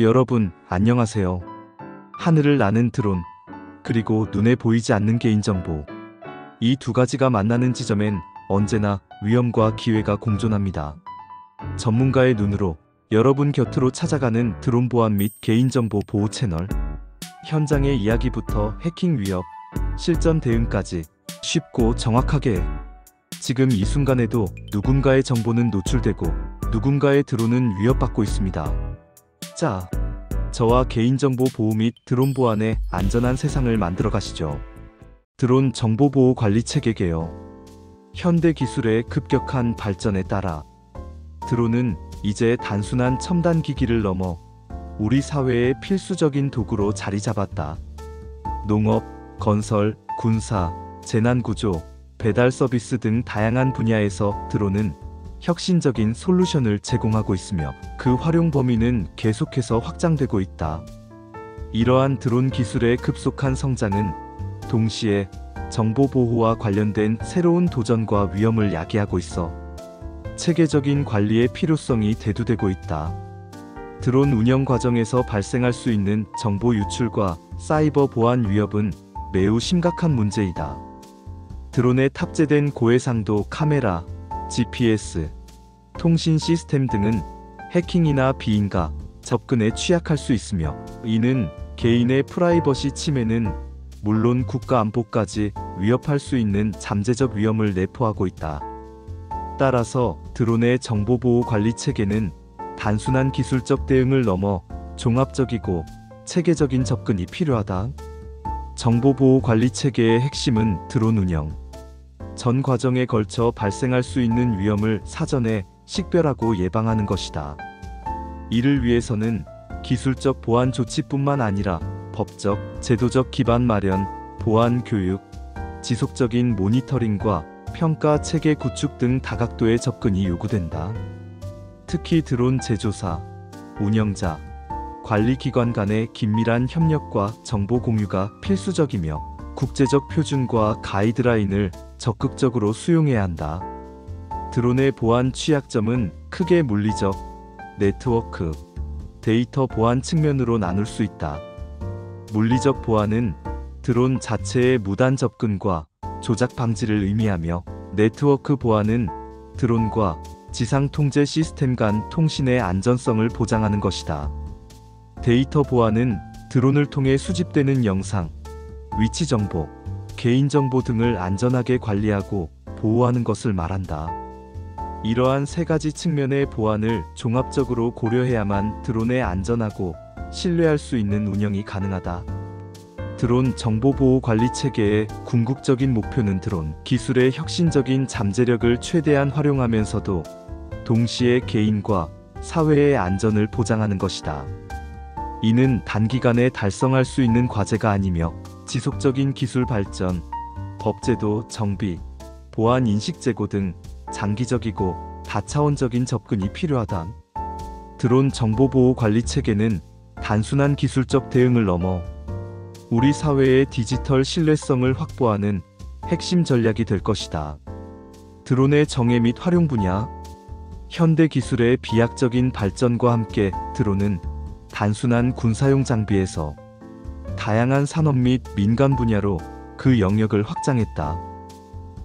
여러분, 안녕하세요. 하늘을 나는 드론, 그리고 눈에 보이지 않는 개인정보. 이 두 가지가 만나는 지점엔 언제나 위험과 기회가 공존합니다. 전문가의 눈으로 여러분 곁으로 찾아가는 드론 보안 및 개인정보 보호 채널. 현장의 이야기부터 해킹 위협, 실전 대응까지 쉽고 정확하게. 지금 이 순간에도 누군가의 정보는 노출되고 누군가의 드론은 위협받고 있습니다. 자, 저와 개인정보 보호 및 드론 보안의 안전한 세상을 만들어 가시죠. 드론 정보보호 관리 체계 개요. 현대 기술의 급격한 발전에 따라 드론은 이제 단순한 첨단 기기를 넘어 우리 사회의 필수적인 도구로 자리 잡았다. 농업, 건설, 군사, 재난구조, 배달 서비스 등 다양한 분야에서 드론은 혁신적인 솔루션을 제공하고 있으며 그 활용 범위는 계속해서 확장되고 있다. 이러한 드론 기술의 급속한 성장은 동시에 정보 보호와 관련된 새로운 도전과 위험을 야기하고 있어 체계적인 관리의 필요성이 대두되고 있다. 드론 운영 과정에서 발생할 수 있는 정보 유출과 사이버 보안 위협은 매우 심각한 문제이다. 드론에 탑재된 고해상도 카메라, GPS, 통신 시스템 등은 해킹이나 비인가 접근에 취약할 수 있으며 이는 개인의 프라이버시 침해는 물론 국가 안보까지 위협할 수 있는 잠재적 위험을 내포하고 있다. 따라서 드론의 정보보호 관리 체계는 단순한 기술적 대응을 넘어 종합적이고 체계적인 접근이 필요하다. 정보보호 관리 체계의 핵심은 드론 운영 전 과정에 걸쳐 발생할 수 있는 위험을 사전에 식별하고 예방하는 것이다. 이를 위해서는 기술적 보안 조치뿐만 아니라 법적, 제도적 기반 마련, 보안 교육, 지속적인 모니터링과 평가 체계 구축 등 다각도의 접근이 요구된다. 특히 드론 제조사, 운영자, 관리기관 간의 긴밀한 협력과 정보 공유가 필수적이며 국제적 표준과 가이드라인을 적극적으로 수용해야 한다. 드론의 보안 취약점은 크게 물리적, 네트워크, 데이터 보안 측면으로 나눌 수 있다. 물리적 보안은 드론 자체의 무단 접근과 조작 방지를 의미하며 네트워크 보안은 드론과 지상 통제 시스템 간 통신의 안전성을 보장하는 것이다. 데이터 보안은 드론을 통해 수집되는 영상, 위치 정보, 개인정보 등을 안전하게 관리하고 보호하는 것을 말한다. 이러한 세 가지 측면의 보안을 종합적으로 고려해야만 드론의 안전하고 신뢰할 수 있는 운영이 가능하다. 드론 정보보호 관리 체계의 궁극적인 목표는 드론 기술의 혁신적인 잠재력을 최대한 활용하면서도 동시에 개인과 사회의 안전을 보장하는 것이다. 이는 단기간에 달성할 수 있는 과제가 아니며 지속적인 기술 발전, 법제도 정비, 보안 인식 제고 등 장기적이고 다차원적인 접근이 필요하다. 드론 정보보호 관리 체계는 단순한 기술적 대응을 넘어 우리 사회의 디지털 신뢰성을 확보하는 핵심 전략이 될 것이다. 드론의 정예 및 활용 분야. 현대 기술의 비약적인 발전과 함께 드론은 단순한 군사용 장비에서 다양한 산업 및 민간 분야로 그 영역을 확장했다.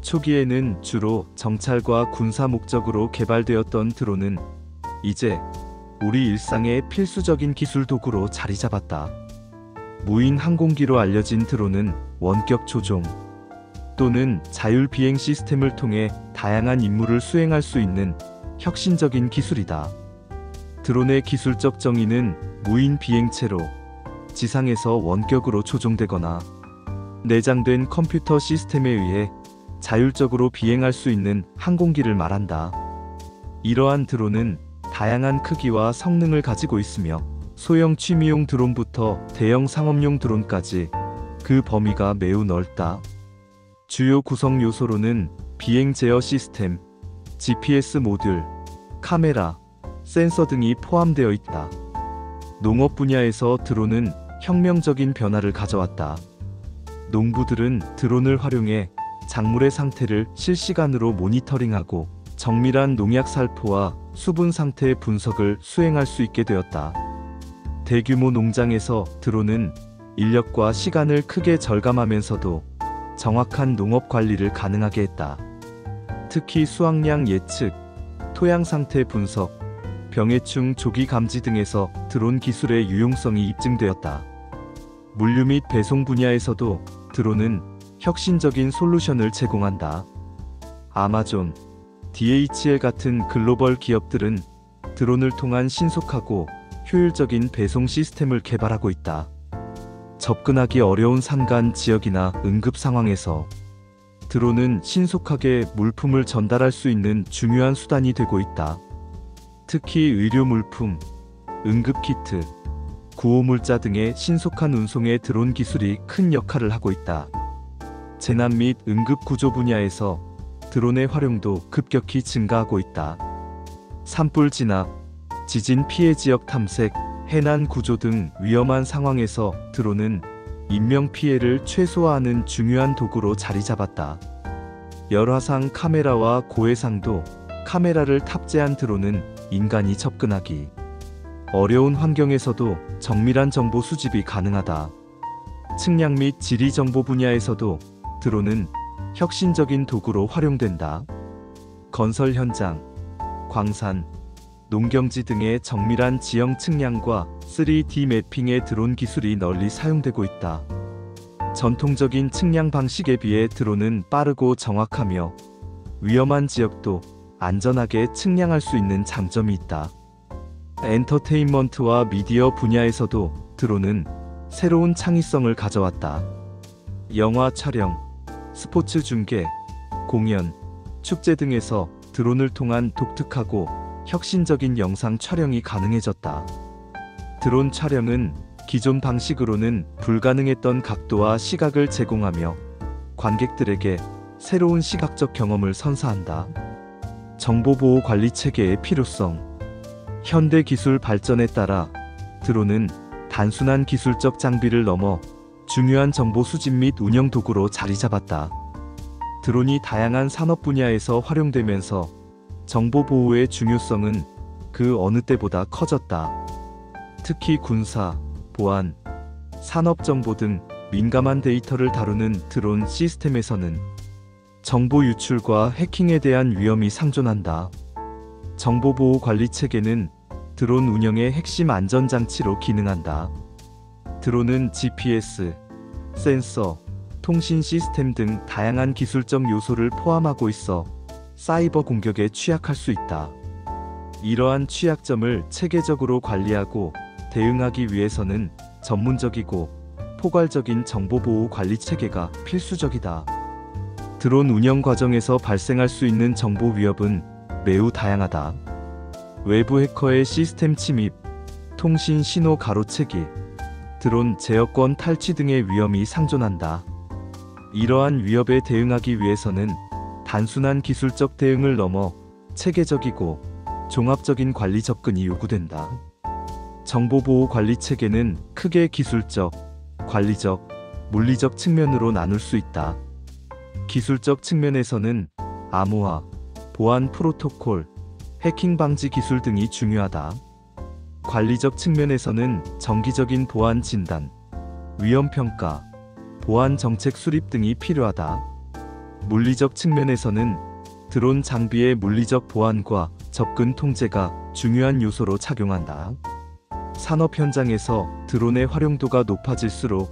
초기에는 주로 정찰과 군사 목적으로 개발되었던 드론은 이제 우리 일상의 필수적인 기술 도구로 자리 잡았다. 무인 항공기로 알려진 드론은 원격 조종 또는 자율 비행 시스템을 통해 다양한 임무를 수행할 수 있는 혁신적인 기술이다. 드론의 기술적 정의는 무인 비행체로 지상에서 원격으로 조종되거나 내장된 컴퓨터 시스템에 의해 자율적으로 비행할 수 있는 항공기를 말한다. 이러한 드론은 다양한 크기와 성능을 가지고 있으며 소형 취미용 드론부터 대형 상업용 드론까지 그 범위가 매우 넓다. 주요 구성 요소로는 비행 제어 시스템, GPS 모듈, 카메라, 센서 등이 포함되어 있다. 농업 분야에서 드론은 혁명적인 변화를 가져왔다. 농부들은 드론을 활용해 작물의 상태를 실시간으로 모니터링하고 정밀한 농약 살포와 수분 상태 분석을 수행할 수 있게 되었다. 대규모 농장에서 드론은 인력과 시간을 크게 절감하면서도 정확한 농업 관리를 가능하게 했다. 특히 수확량 예측, 토양 상태 분석, 병해충 조기 감지 등에서 드론 기술의 유용성이 입증되었다. 물류 및 배송 분야에서도 드론은 혁신적인 솔루션을 제공한다. 아마존, DHL 같은 글로벌 기업들은 드론을 통한 신속하고 효율적인 배송 시스템을 개발하고 있다. 접근하기 어려운 산간 지역이나 응급 상황에서 드론은 신속하게 물품을 전달할 수 있는 중요한 수단이 되고 있다. 특히 의료 물품, 응급키트, 구호물자 등의 신속한 운송에 드론 기술이 큰 역할을 하고 있다. 재난 및 응급구조 분야에서 드론의 활용도 급격히 증가하고 있다. 산불 진압, 지진 피해 지역 탐색, 해난 구조 등 위험한 상황에서 드론은 인명 피해를 최소화하는 중요한 도구로 자리 잡았다. 열화상 카메라와 고해상도 카메라를 탑재한 드론은 인간이 접근하기 어려운 환경에서도 정밀한 정보 수집이 가능하다. 측량 및 지리 정보 분야에서도 드론은 혁신적인 도구로 활용된다. 건설 현장, 광산, 농경지 등의 정밀한 지형 측량과 3D 매핑의 드론 기술이 널리 사용되고 있다. 전통적인 측량 방식에 비해 드론은 빠르고 정확하며 위험한 지역도 안전하게 측량할 수 있는 장점이 있다. 엔터테인먼트와 미디어 분야에서도 드론은 새로운 창의성을 가져왔다. 영화 촬영, 스포츠 중계, 공연, 축제 등에서 드론을 통한 독특하고 혁신적인 영상 촬영이 가능해졌다. 드론 촬영은 기존 방식으로는 불가능했던 각도와 시각을 제공하며 관객들에게 새로운 시각적 경험을 선사한다. 정보보호 관리 체계의 필요성. 현대 기술 발전에 따라 드론은 단순한 기술적 장비를 넘어 중요한 정보 수집 및 운영 도구로 자리 잡았다. 드론이 다양한 산업 분야에서 활용되면서 정보 보호의 중요성은 그 어느 때보다 커졌다. 특히 군사, 보안, 산업 정보 등 민감한 데이터를 다루는 드론 시스템에서는 정보 유출과 해킹에 대한 위험이 상존한다. 정보보호 관리 체계는 드론 운영의 핵심 안전장치로 기능한다. 드론은 GPS, 센서, 통신 시스템 등 다양한 기술적 요소를 포함하고 있어 사이버 공격에 취약할 수 있다. 이러한 취약점을 체계적으로 관리하고 대응하기 위해서는 전문적이고 포괄적인 정보보호 관리 체계가 필수적이다. 드론 운영 과정에서 발생할 수 있는 정보 위협은 매우 다양하다. 외부 해커의 시스템 침입, 통신 신호 가로채기, 드론 제어권 탈취 등의 위험이 상존한다. 이러한 위협에 대응하기 위해서는 단순한 기술적 대응을 넘어 체계적이고 종합적인 관리 접근이 요구된다. 정보보호 관리 체계는 크게 기술적, 관리적, 물리적 측면으로 나눌 수 있다. 기술적 측면에서는 암호화, 보안 프로토콜, 해킹 방지 기술 등이 중요하다. 관리적 측면에서는 정기적인 보안 진단, 위험 평가, 보안 정책 수립 등이 필요하다. 물리적 측면에서는 드론 장비의 물리적 보안과 접근 통제가 중요한 요소로 작용한다. 산업 현장에서 드론의 활용도가 높아질수록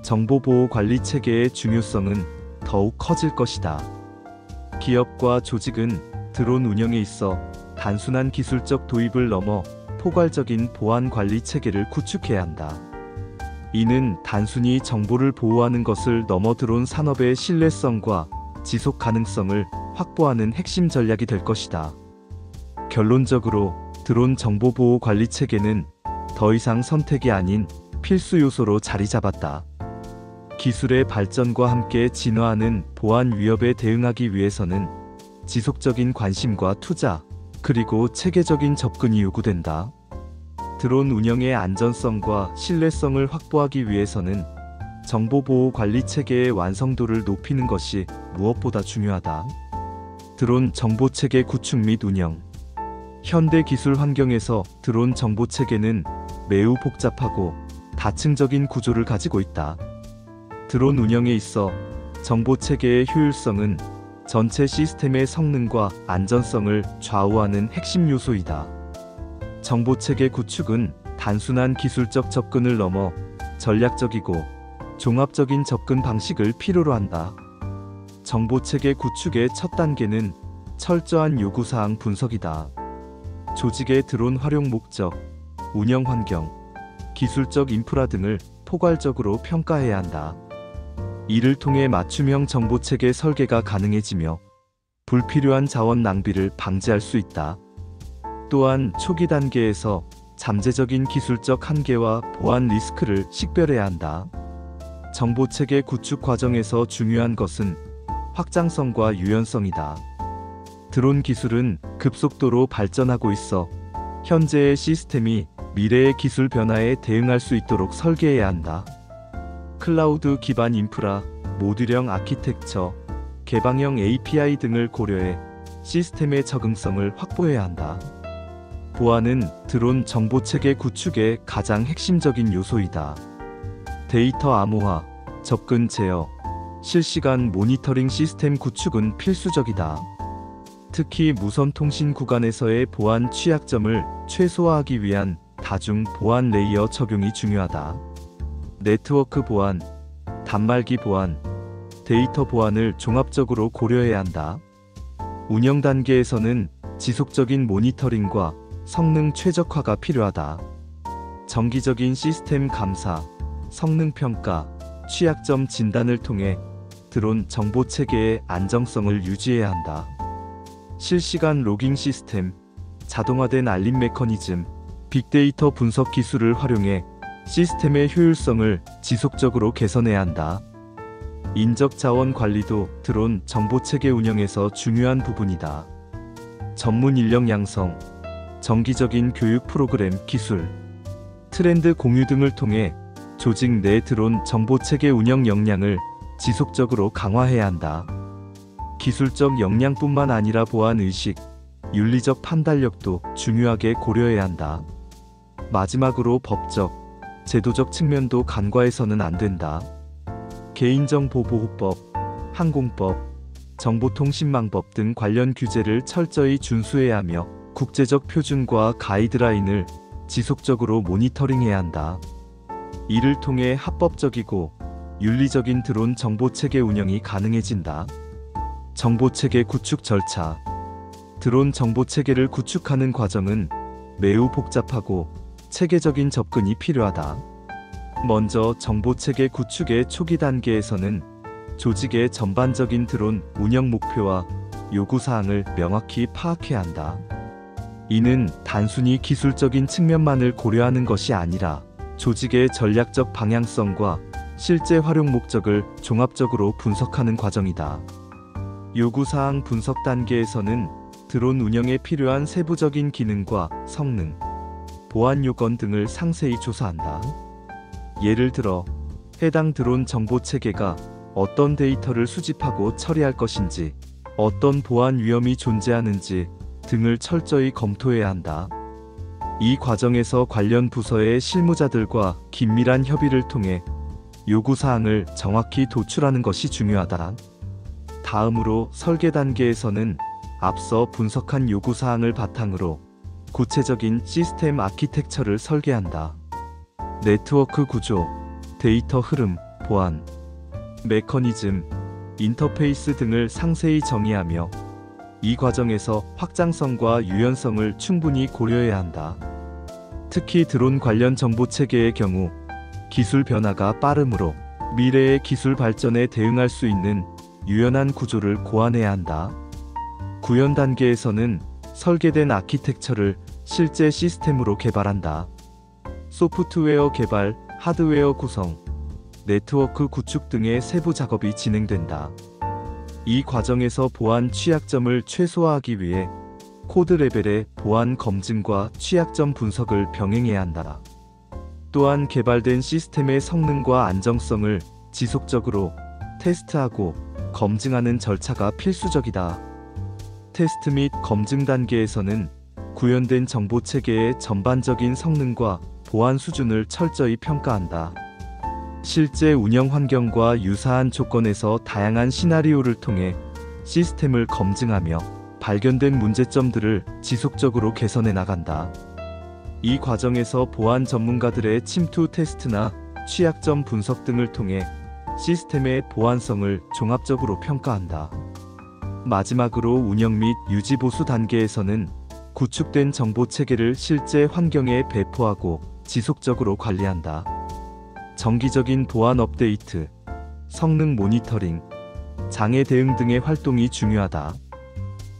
정보보호 관리 체계의 중요성은 더욱 커질 것이다. 기업과 조직은 드론 운영에 있어 단순한 기술적 도입을 넘어 포괄적인 보안 관리 체계를 구축해야 한다. 이는 단순히 정보를 보호하는 것을 넘어 드론 산업의 신뢰성과 지속 가능성을 확보하는 핵심 전략이 될 것이다. 결론적으로 드론 정보보호 관리 체계는 더 이상 선택이 아닌 필수 요소로 자리 잡았다. 기술의 발전과 함께 진화하는 보안 위협에 대응하기 위해서는 지속적인 관심과 투자, 그리고 체계적인 접근이 요구된다. 드론 운영의 안전성과 신뢰성을 확보하기 위해서는 정보보호 관리 체계의 완성도를 높이는 것이 무엇보다 중요하다. 드론 정보체계 구축 및 운영. 현대 기술 환경에서 드론 정보체계는 매우 복잡하고 다층적인 구조를 가지고 있다. 드론 운영에 있어 정보체계의 효율성은 전체 시스템의 성능과 안전성을 좌우하는 핵심 요소이다. 정보체계 구축은 단순한 기술적 접근을 넘어 전략적이고 종합적인 접근 방식을 필요로 한다. 정보체계 구축의 첫 단계는 철저한 요구사항 분석이다. 조직의 드론 활용 목적, 운영 환경, 기술적 인프라 등을 포괄적으로 평가해야 한다. 이를 통해 맞춤형 정보체계 설계가 가능해지며 불필요한 자원 낭비를 방지할 수 있다. 또한 초기 단계에서 잠재적인 기술적 한계와 보안 리스크를 식별해야 한다. 정보체계 구축 과정에서 중요한 것은 확장성과 유연성이다. 드론 기술은 급속도로 발전하고 있어 현재의 시스템이 미래의 기술 변화에 대응할 수 있도록 설계해야 한다. 클라우드 기반 인프라, 모듈형 아키텍처, 개방형 API 등을 고려해 시스템의 적응성을 확보해야 한다. 보안은 드론 정보체계 구축의 가장 핵심적인 요소이다. 데이터 암호화, 접근 제어, 실시간 모니터링 시스템 구축은 필수적이다. 특히 무선 통신 구간에서의 보안 취약점을 최소화하기 위한 다중 보안 레이어 적용이 중요하다. 네트워크 보안, 단말기 보안, 데이터 보안을 종합적으로 고려해야 한다. 운영 단계에서는 지속적인 모니터링과 성능 최적화가 필요하다. 정기적인 시스템 감사, 성능 평가, 취약점 진단을 통해 드론 정보 체계의 안정성을 유지해야 한다. 실시간 로깅 시스템, 자동화된 알림 메커니즘, 빅데이터 분석 기술을 활용해 시스템의 효율성을 지속적으로 개선해야 한다. 인적 자원 관리도 드론 정보 체계 운영에서 중요한 부분이다. 전문 인력 양성, 정기적인 교육 프로그램 기술, 트렌드 공유 등을 통해 조직 내 드론 정보체계 운영 역량을 지속적으로 강화해야 한다. 기술적 역량뿐만 아니라 보안의식, 윤리적 판단력도 중요하게 고려해야 한다. 마지막으로 법적, 제도적 측면도 간과해서는 안 된다. 개인정보보호법, 항공법, 정보통신망법 등 관련 규제를 철저히 준수해야 하며 국제적 표준과 가이드라인을 지속적으로 모니터링해야 한다. 이를 통해 합법적이고 윤리적인 드론 정보체계 운영이 가능해진다. 정보체계 구축 절차. 드론 정보체계를 구축하는 과정은 매우 복잡하고 체계적인 접근이 필요하다. 먼저 정보체계 구축의 초기 단계에서는 조직의 전반적인 드론 운영 목표와 요구사항을 명확히 파악해야 한다. 이는 단순히 기술적인 측면만을 고려하는 것이 아니라 조직의 전략적 방향성과 실제 활용 목적을 종합적으로 분석하는 과정이다. 요구사항 분석 단계에서는 드론 운영에 필요한 세부적인 기능과 성능, 보안 요건 등을 상세히 조사한다. 예를 들어 해당 드론 정보 체계가 어떤 데이터를 수집하고 처리할 것인지, 어떤 보안 위험이 존재하는지 등을 철저히 검토해야 한다. 이 과정에서 관련 부서의 실무자들과 긴밀한 협의를 통해 요구사항을 정확히 도출하는 것이 중요하다. 다음으로 설계 단계에서는 앞서 분석한 요구사항을 바탕으로 구체적인 시스템 아키텍처를 설계한다. 네트워크 구조, 데이터 흐름, 보안, 메커니즘, 인터페이스 등을 상세히 정의하며 이 과정에서 확장성과 유연성을 충분히 고려해야 한다. 특히 드론 관련 정보체계의 경우 기술 변화가 빠르므로 미래의 기술 발전에 대응할 수 있는 유연한 구조를 고안해야 한다. 구현 단계에서는 설계된 아키텍처를 실제 시스템으로 개발한다. 소프트웨어 개발, 하드웨어 구성, 네트워크 구축 등의 세부 작업이 진행된다. 이 과정에서 보안 취약점을 최소화하기 위해 코드 레벨의 보안 검증과 취약점 분석을 병행해야 한다. 또한 개발된 시스템의 성능과 안정성을 지속적으로 테스트하고 검증하는 절차가 필수적이다. 테스트 및 검증 단계에서는 구현된 정보체계의 전반적인 성능과 보안 수준을 철저히 평가한다. 실제 운영 환경과 유사한 조건에서 다양한 시나리오를 통해 시스템을 검증하며 발견된 문제점들을 지속적으로 개선해 나간다. 이 과정에서 보안 전문가들의 침투 테스트나 취약점 분석 등을 통해 시스템의 보안성을 종합적으로 평가한다. 마지막으로 운영 및 유지 보수 단계에서는 구축된 정보 체계를 실제 환경에 배포하고 지속적으로 관리한다. 정기적인 보안 업데이트, 성능 모니터링, 장애 대응 등의 활동이 중요하다.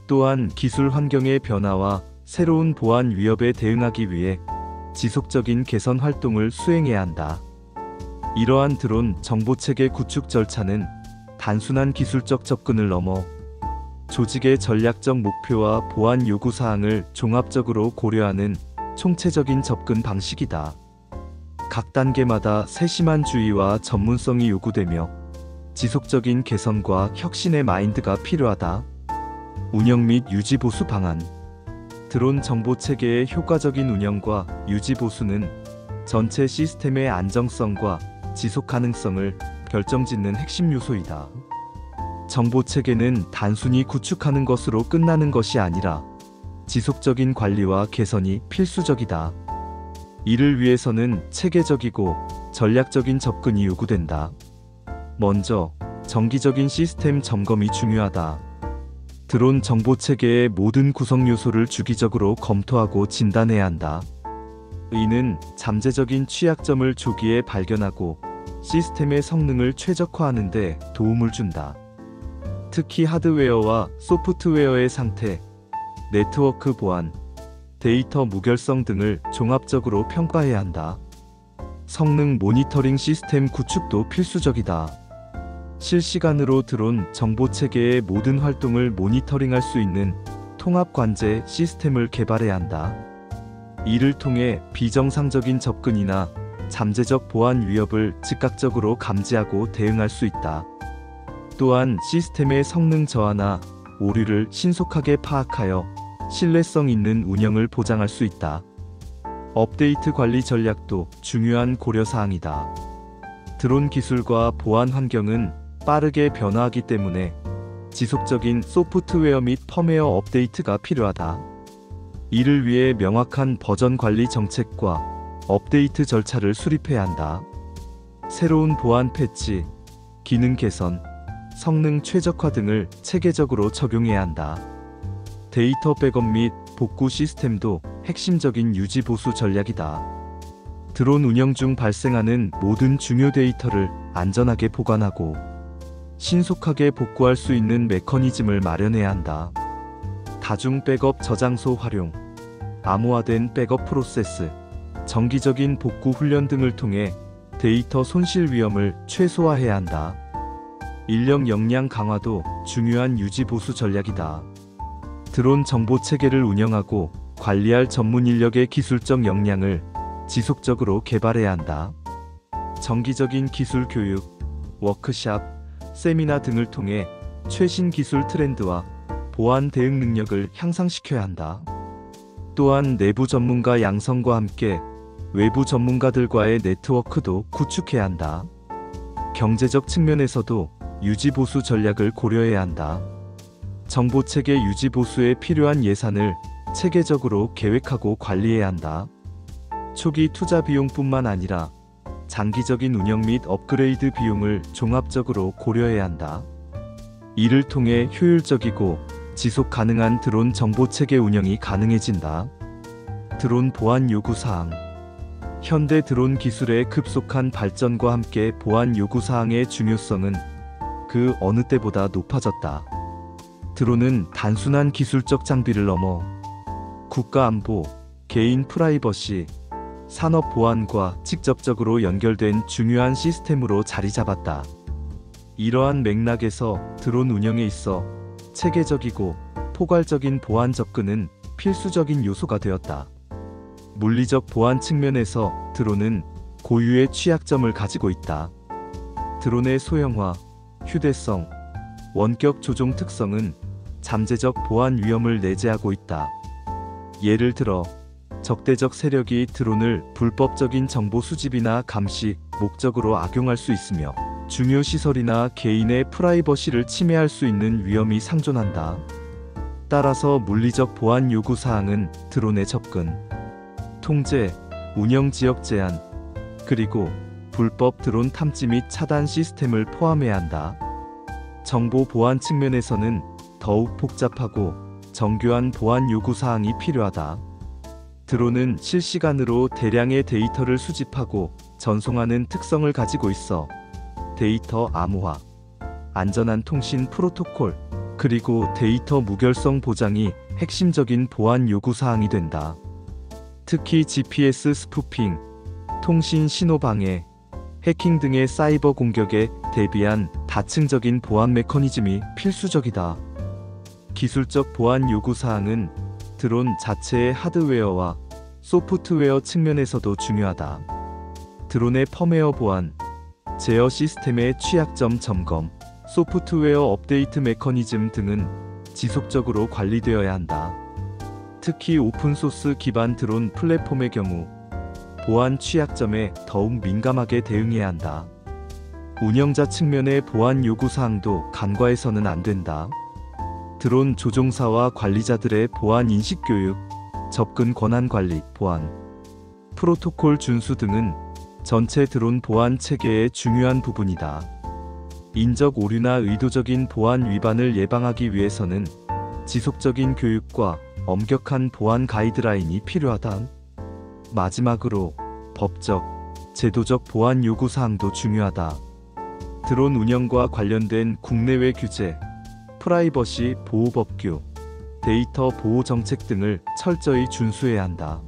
또한 기술 환경의 변화와 새로운 보안 위협에 대응하기 위해 지속적인 개선 활동을 수행해야 한다. 이러한 드론 정보체계 구축 절차는 단순한 기술적 접근을 넘어 조직의 전략적 목표와 보안 요구 사항을 종합적으로 고려하는 총체적인 접근 방식이다. 각 단계마다 세심한 주의와 전문성이 요구되며 지속적인 개선과 혁신의 마인드가 필요하다. 운영 및 유지 보수 방안. 드론 정보 체계의 효과적인 운영과 유지 보수는 전체 시스템의 안정성과 지속 가능성을 결정짓는 핵심 요소이다. 정보 체계는 단순히 구축하는 것으로 끝나는 것이 아니라 지속적인 관리와 개선이 필수적이다. 이를 위해서는 체계적이고 전략적인 접근이 요구된다. 먼저, 정기적인 시스템 점검이 중요하다. 드론 정보 체계의 모든 구성 요소를 주기적으로 검토하고 진단해야 한다. 이는 잠재적인 취약점을 조기에 발견하고 시스템의 성능을 최적화하는 데 도움을 준다. 특히 하드웨어와 소프트웨어의 상태, 네트워크 보안, 데이터 무결성 등을 종합적으로 평가해야 한다. 성능 모니터링 시스템 구축도 필수적이다. 실시간으로 드론 정보 체계의 모든 활동을 모니터링할 수 있는 통합 관제 시스템을 개발해야 한다. 이를 통해 비정상적인 접근이나 잠재적 보안 위협을 즉각적으로 감지하고 대응할 수 있다. 또한 시스템의 성능 저하나 오류를 신속하게 파악하여 신뢰성 있는 운영을 보장할 수 있다. 업데이트 관리 전략도 중요한 고려사항이다. 드론 기술과 보안 환경은 빠르게 변화하기 때문에 지속적인 소프트웨어 및 펌웨어 업데이트가 필요하다. 이를 위해 명확한 버전 관리 정책과 업데이트 절차를 수립해야 한다. 새로운 보안 패치, 기능 개선, 성능 최적화 등을 체계적으로 적용해야 한다. 데이터 백업 및 복구 시스템도 핵심적인 유지 보수 전략이다. 드론 운영 중 발생하는 모든 중요 데이터를 안전하게 보관하고 신속하게 복구할 수 있는 메커니즘을 마련해야 한다. 다중 백업 저장소 활용, 암호화된 백업 프로세스, 정기적인 복구 훈련 등을 통해 데이터 손실 위험을 최소화해야 한다. 인력 역량 강화도 중요한 유지 보수 전략이다. 드론 정보 체계를 운영하고 관리할 전문 인력의 기술적 역량을 지속적으로 개발해야 한다. 정기적인 기술 교육, 워크샵, 세미나 등을 통해 최신 기술 트렌드와 보안 대응 능력을 향상시켜야 한다. 또한 내부 전문가 양성과 함께 외부 전문가들과의 네트워크도 구축해야 한다. 경제적 측면에서도 유지 보수 전략을 고려해야 한다. 정보체계 유지 보수에 필요한 예산을 체계적으로 계획하고 관리해야 한다. 초기 투자 비용뿐만 아니라 장기적인 운영 및 업그레이드 비용을 종합적으로 고려해야 한다. 이를 통해 효율적이고 지속 가능한 드론 정보체계 운영이 가능해진다. 드론 보안 요구사항. 현대 드론 기술의 급속한 발전과 함께 보안 요구사항의 중요성은 그 어느 때보다 높아졌다. 드론은 단순한 기술적 장비를 넘어 국가 안보, 개인 프라이버시, 산업 보안과 직접적으로 연결된 중요한 시스템으로 자리 잡았다. 이러한 맥락에서 드론 운영에 있어 체계적이고 포괄적인 보안 접근은 필수적인 요소가 되었다. 물리적 보안 측면에서 드론은 고유의 취약점을 가지고 있다. 드론의 소형화, 휴대성, 원격 조종 특성은 잠재적 보안 위험을 내재하고 있다. 예를 들어 적대적 세력이 드론을 불법적인 정보 수집이나 감시 목적으로 악용할 수 있으며 중요 시설이나 개인의 프라이버시를 침해할 수 있는 위험이 상존한다. 따라서 물리적 보안 요구 사항은 드론의 접근, 통제, 운영 지역 제한, 그리고 불법 드론 탐지 및 차단 시스템을 포함해야 한다. 정보 보안 측면에서는 더욱 복잡하고 정교한 보안 요구 사항이 필요하다. 드론은 실시간으로 대량의 데이터를 수집하고 전송하는 특성을 가지고 있어 데이터 암호화, 안전한 통신 프로토콜, 그리고 데이터 무결성 보장이 핵심적인 보안 요구 사항이 된다. 특히 GPS 스푸핑, 통신 신호 방해, 해킹 등의 사이버 공격에 대비한 다층적인 보안 메커니즘이 필수적이다. 기술적 보안 요구 사항은 드론 자체의 하드웨어와 소프트웨어 측면에서도 중요하다. 드론의 펌웨어 보안, 제어 시스템의 취약점 점검, 소프트웨어 업데이트 메커니즘 등은 지속적으로 관리되어야 한다. 특히 오픈소스 기반 드론 플랫폼의 경우 보안 취약점에 더욱 민감하게 대응해야 한다. 운영자 측면의 보안 요구 사항도 간과해서는 안 된다. 드론 조종사와 관리자들의 보안 인식 교육, 접근 권한 관리, 보안 프로토콜 준수 등은 전체 드론 보안 체계의 중요한 부분이다. 인적 오류나 의도적인 보안 위반을 예방하기 위해서는 지속적인 교육과 엄격한 보안 가이드라인이 필요하다. 마지막으로 법적, 제도적 보안 요구 사항도 중요하다. 드론 운영과 관련된 국내외 규제, 프라이버시 보호 법규, 데이터 보호 정책 등을 철저히 준수해야 한다.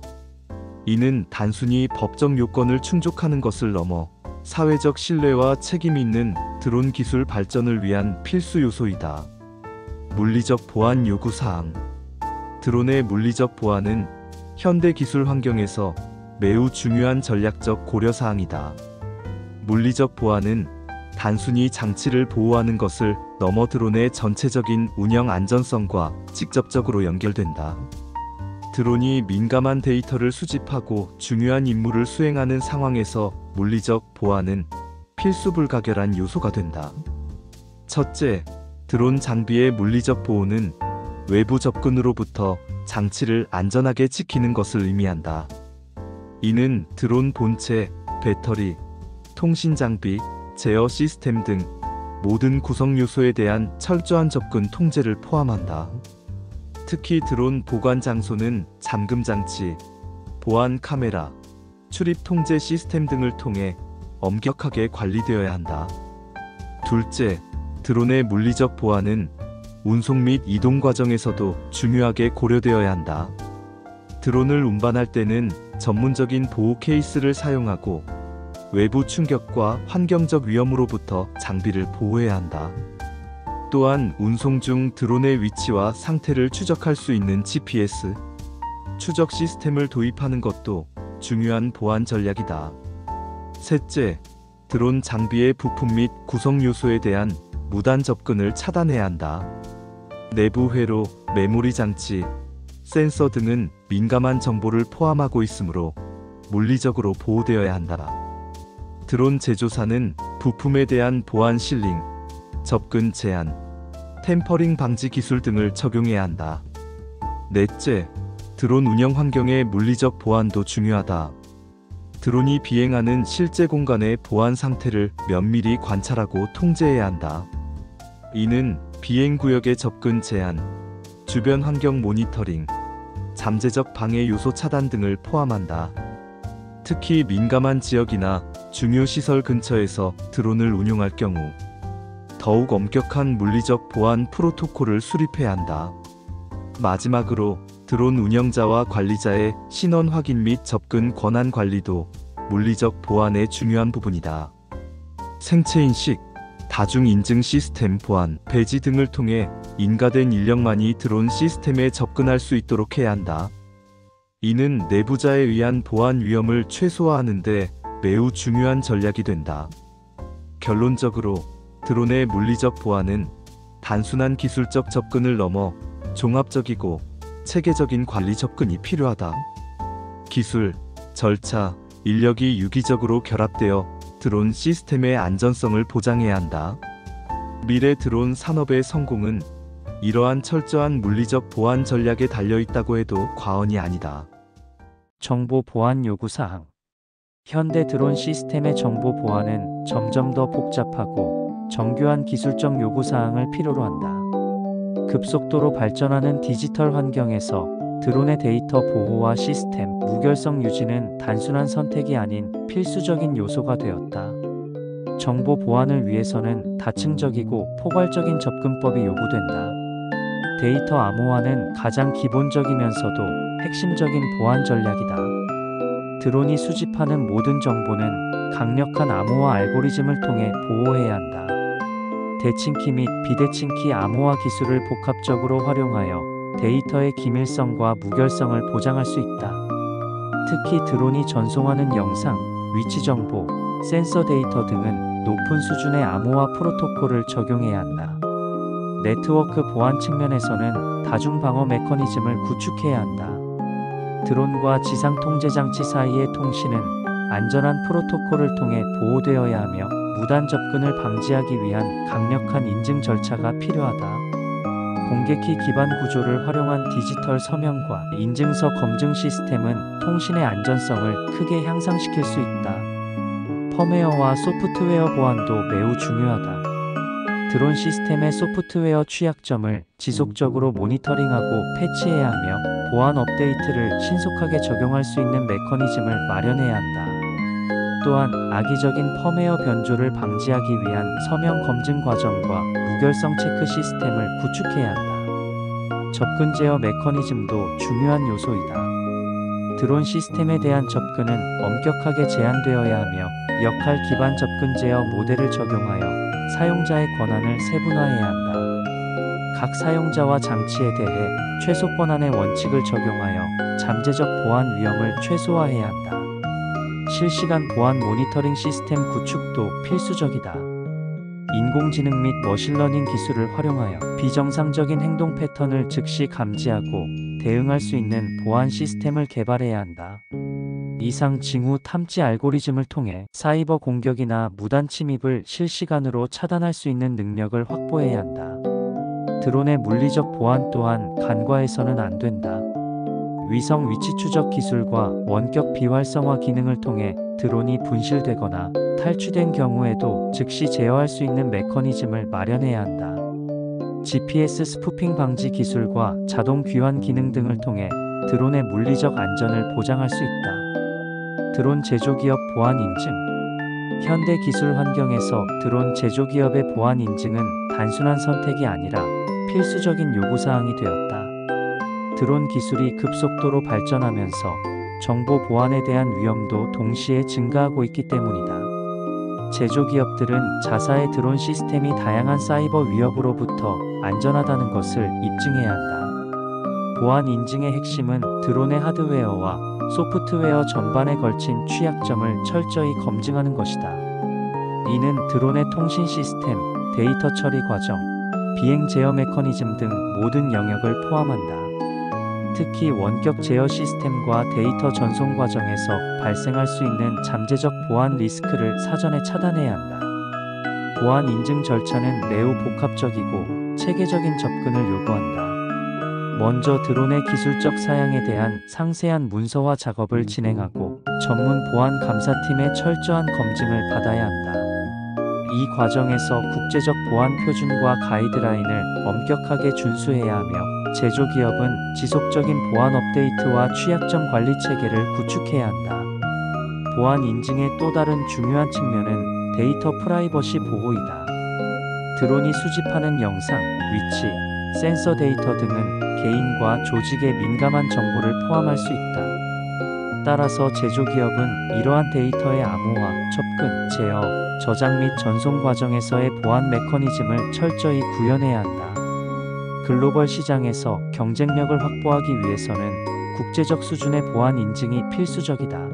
이는 단순히 법적 요건을 충족하는 것을 넘어 사회적 신뢰와 책임 있는 드론 기술 발전을 위한 필수 요소이다. 물리적 보안 요구 사항. 드론의 물리적 보안은 현대 기술 환경에서 매우 중요한 전략적 고려 사항이다. 물리적 보안은 단순히 장치를 보호하는 것을 넘어 드론의 전체적인 운영 안전성과 직접적으로 연결된다. 드론이 민감한 데이터를 수집하고 중요한 임무를 수행하는 상황에서 물리적 보안은 필수 불가결한 요소가 된다. 첫째, 드론 장비의 물리적 보호는 외부 접근으로부터 장치를 안전하게 지키는 것을 의미한다. 이는 드론 본체, 배터리, 통신 장비, 제어 시스템 등 모든 구성 요소에 대한 철저한 접근 통제를 포함한다. 특히 드론 보관 장소는 잠금 장치, 보안 카메라, 출입 통제 시스템 등을 통해 엄격하게 관리되어야 한다. 둘째, 드론의 물리적 보안은 운송 및 이동 과정에서도 중요하게 고려되어야 한다. 드론을 운반할 때는 전문적인 보호 케이스를 사용하고 외부 충격과 환경적 위험으로부터 장비를 보호해야 한다. 또한 운송 중 드론의 위치와 상태를 추적할 수 있는 GPS 추적 시스템을 도입하는 것도 중요한 보안 전략이다. 셋째, 드론 장비의 부품 및 구성 요소에 대한 무단 접근을 차단해야 한다. 내부 회로, 메모리 장치, 센서 등은 민감한 정보를 포함하고 있으므로 물리적으로 보호되어야 한다. 드론 제조사는 부품에 대한 보안 실링, 접근 제한, 템퍼링 방지 기술 등을 적용해야 한다. 넷째, 드론 운영 환경의 물리적 보안도 중요하다. 드론이 비행하는 실제 공간의 보안 상태를 면밀히 관찰하고 통제해야 한다. 이는 비행 구역의 접근 제한, 주변 환경 모니터링, 잠재적 방해 요소 차단 등을 포함한다. 특히 민감한 지역이나 중요 시설 근처에서 드론을 운용할 경우 더욱 엄격한 물리적 보안 프로토콜을 수립해야 한다. 마지막으로 드론 운영자와 관리자의 신원 확인 및 접근 권한 관리도 물리적 보안의 중요한 부분이다. 생체 인식, 다중 인증 시스템 보안, 배지 등을 통해 인가된 인력만이 드론 시스템에 접근할 수 있도록 해야 한다. 이는 내부자에 의한 보안 위험을 최소화하는 데 매우 중요한 전략이 된다. 결론적으로 드론의 물리적 보안은 단순한 기술적 접근을 넘어 종합적이고 체계적인 관리 접근이 필요하다. 기술, 절차, 인력이 유기적으로 결합되어 드론 시스템의 안전성을 보장해야 한다. 미래 드론 산업의 성공은 이러한 철저한 물리적 보안 전략에 달려 있다고 해도 과언이 아니다. 정보 보안 요구사항. 현대 드론 시스템의 정보 보안은 점점 더 복잡하고 정교한 기술적 요구사항을 필요로 한다. 급속도로 발전하는 디지털 환경에서 드론의 데이터 보호와 시스템 무결성 유지는 단순한 선택이 아닌 필수적인 요소가 되었다. 정보 보안을 위해서는 다층적이고 포괄적인 접근법이 요구된다. 데이터 암호화는 가장 기본적이면서도 핵심적인 보안 전략이다. 드론이 수집하는 모든 정보는 강력한 암호화 알고리즘을 통해 보호해야 한다. 대칭키 및 비대칭키 암호화 기술을 복합적으로 활용하여 데이터의 기밀성과 무결성을 보장할 수 있다. 특히 드론이 전송하는 영상, 위치 정보, 센서 데이터 등은 높은 수준의 암호화 프로토콜을 적용해야 한다. 네트워크 보안 측면에서는 다중 방어 메커니즘을 구축해야 한다. 드론과 지상 통제 장치 사이의 통신은 안전한 프로토콜을 통해 보호되어야 하며 무단 접근을 방지하기 위한 강력한 인증 절차가 필요하다. 공개키 기반 구조를 활용한 디지털 서명과 인증서 검증 시스템은 통신의 안전성을 크게 향상시킬 수 있다. 펌웨어와 소프트웨어 보안도 매우 중요하다. 드론 시스템의 소프트웨어 취약점을 지속적으로 모니터링하고 패치해야 하며 보안 업데이트를 신속하게 적용할 수 있는 메커니즘을 마련해야 한다. 또한 악의적인 펌웨어 변조를 방지하기 위한 서명 검증 과정과 무결성 체크 시스템을 구축해야 한다. 접근 제어 메커니즘도 중요한 요소이다. 드론 시스템에 대한 접근은 엄격하게 제한되어야 하며 역할 기반 접근 제어 모델을 적용하여 사용자의 권한을 세분화해야 한다. 각 사용자와 장치에 대해 최소 권한의 원칙을 적용하여 잠재적 보안 위험을 최소화해야 한다. 실시간 보안 모니터링 시스템 구축도 필수적이다. 인공지능 및 머신러닝 기술을 활용하여 비정상적인 행동 패턴을 즉시 감지하고 대응할 수 있는 보안 시스템을 개발해야 한다. 이상 징후 탐지 알고리즘을 통해 사이버 공격이나 무단 침입을 실시간으로 차단할 수 있는 능력을 확보해야 한다. 드론의 물리적 보안 또한 간과해서는 안 된다. 위성 위치 추적 기술과 원격 비활성화 기능을 통해 드론이 분실되거나 탈취된 경우에도 즉시 제어할 수 있는 메커니즘을 마련해야 한다. GPS 스푸핑 방지 기술과 자동 귀환 기능 등을 통해 드론의 물리적 안전을 보장할 수 있다. 드론 제조기업 보안 인증. 현대 기술 환경에서 드론 제조기업의 보안 인증은 단순한 선택이 아니라 필수적인 요구사항이 되었다. 드론 기술이 급속도로 발전하면서 정보 보안에 대한 위험도 동시에 증가하고 있기 때문이다. 제조기업들은 자사의 드론 시스템이 다양한 사이버 위협으로부터 안전하다는 것을 입증해야 한다. 보안 인증의 핵심은 드론의 하드웨어와 소프트웨어 전반에 걸친 취약점을 철저히 검증하는 것이다. 이는 드론의 통신 시스템, 데이터 처리 과정, 비행 제어 메커니즘 등 모든 영역을 포함한다. 특히 원격 제어 시스템과 데이터 전송 과정에서 발생할 수 있는 잠재적 보안 리스크를 사전에 차단해야 한다. 보안 인증 절차는 매우 복합적이고 체계적인 접근을 요구한다. 먼저 드론의 기술적 사양에 대한 상세한 문서화 작업을 진행하고 전문 보안 감사팀의 철저한 검증을 받아야 한다. 이 과정에서 국제적 보안 표준과 가이드라인을 엄격하게 준수해야 하며 제조기업은 지속적인 보안 업데이트와 취약점 관리 체계를 구축해야 한다. 보안 인증의 또 다른 중요한 측면은 데이터 프라이버시 보호이다. 드론이 수집하는 영상, 위치, 센서 데이터 등은 개인과 조직의 민감한 정보를 포함할 수 있다. 따라서 제조기업은 이러한 데이터의 암호화, 접근, 제어, 저장 및 전송 과정에서의 보안 메커니즘을 철저히 구현해야 한다. 글로벌 시장에서 경쟁력을 확보하기 위해서는 국제적 수준의 보안 인증이 필수적이다.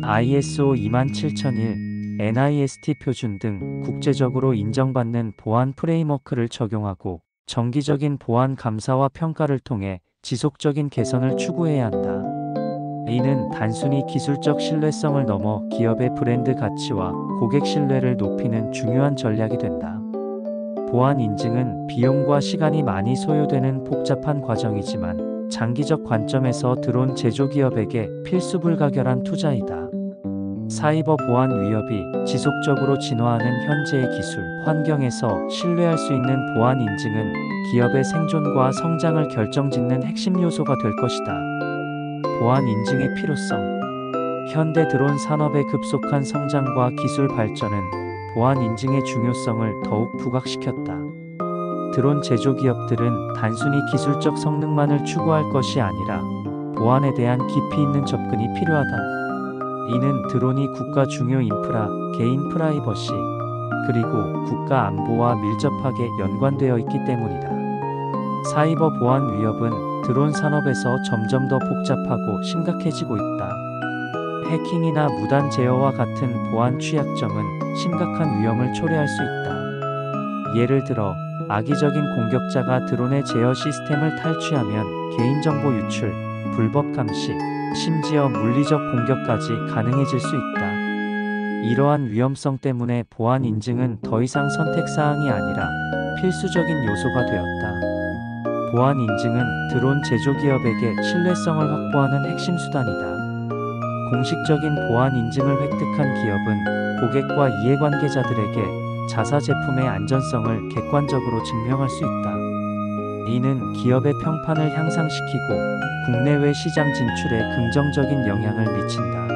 ISO 27001, NIST 표준 등 국제적으로 인정받는 보안 프레임워크를 적용하고 정기적인 보안 감사와 평가를 통해 지속적인 개선을 추구해야 한다. 이는 단순히 기술적 신뢰성을 넘어 기업의 브랜드 가치와 고객 신뢰를 높이는 중요한 전략이 된다. 보안 인증은 비용과 시간이 많이 소요되는 복잡한 과정이지만 장기적 관점에서 드론 제조기업에게 필수불가결한 투자이다. 사이버 보안 위협이 지속적으로 진화하는 현재의 기술 환경에서 신뢰할 수 있는 보안 인증은 기업의 생존과 성장을 결정짓는 핵심 요소가 될 것이다. 보안 인증의 필요성. 현대 드론 산업의 급속한 성장과 기술 발전은 보안 인증의 중요성을 더욱 부각시켰다. 드론 제조기업들은 단순히 기술적 성능만을 추구할 것이 아니라 보안에 대한 깊이 있는 접근이 필요하다. 이는 드론이 국가 중요 인프라, 개인 프라이버시, 그리고 국가 안보와 밀접하게 연관되어 있기 때문이다. 사이버 보안 위협은 드론 산업에서 점점 더 복잡하고 심각해지고 있다. 해킹이나 무단 제어와 같은 보안 취약점은 심각한 위험을 초래할 수 있다. 예를 들어 악의적인 공격자가 드론의 제어 시스템을 탈취하면 개인정보 유출, 불법 감시, 심지어 물리적 공격까지 가능해질 수 있다. 이러한 위험성 때문에 보안 인증은 더 이상 선택사항이 아니라 필수적인 요소가 되었다. 보안 인증은 드론 제조기업에게 신뢰성을 확보하는 핵심 수단이다. 공식적인 보안 인증을 획득한 기업은 고객과 이해관계자들에게 자사 제품의 안전성을 객관적으로 증명할 수 있다. 이는 기업의 평판을 향상시키고 국내외 시장 진출에 긍정적인 영향을 미친다.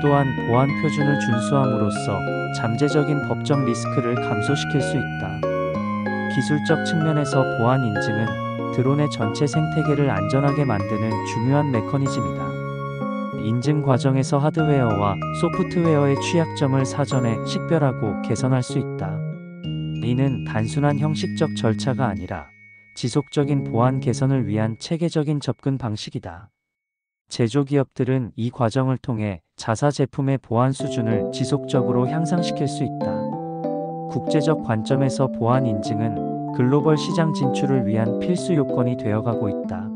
또한 보안 표준을 준수함으로써 잠재적인 법적 리스크를 감소시킬 수 있다. 기술적 측면에서 보안 인증은 드론의 전체 생태계를 안전하게 만드는 중요한 메커니즘이다. 인증 과정에서 하드웨어와 소프트웨어의 취약점을 사전에 식별하고 개선할 수 있다. 이는 단순한 형식적 절차가 아니라 지속적인 보안 개선을 위한 체계적인 접근 방식이다. 제조기업들은 이 과정을 통해 자사 제품의 보안 수준을 지속적으로 향상시킬 수 있다. 국제적 관점에서 보안 인증은 글로벌 시장 진출을 위한 필수 요건이 되어가고 있다.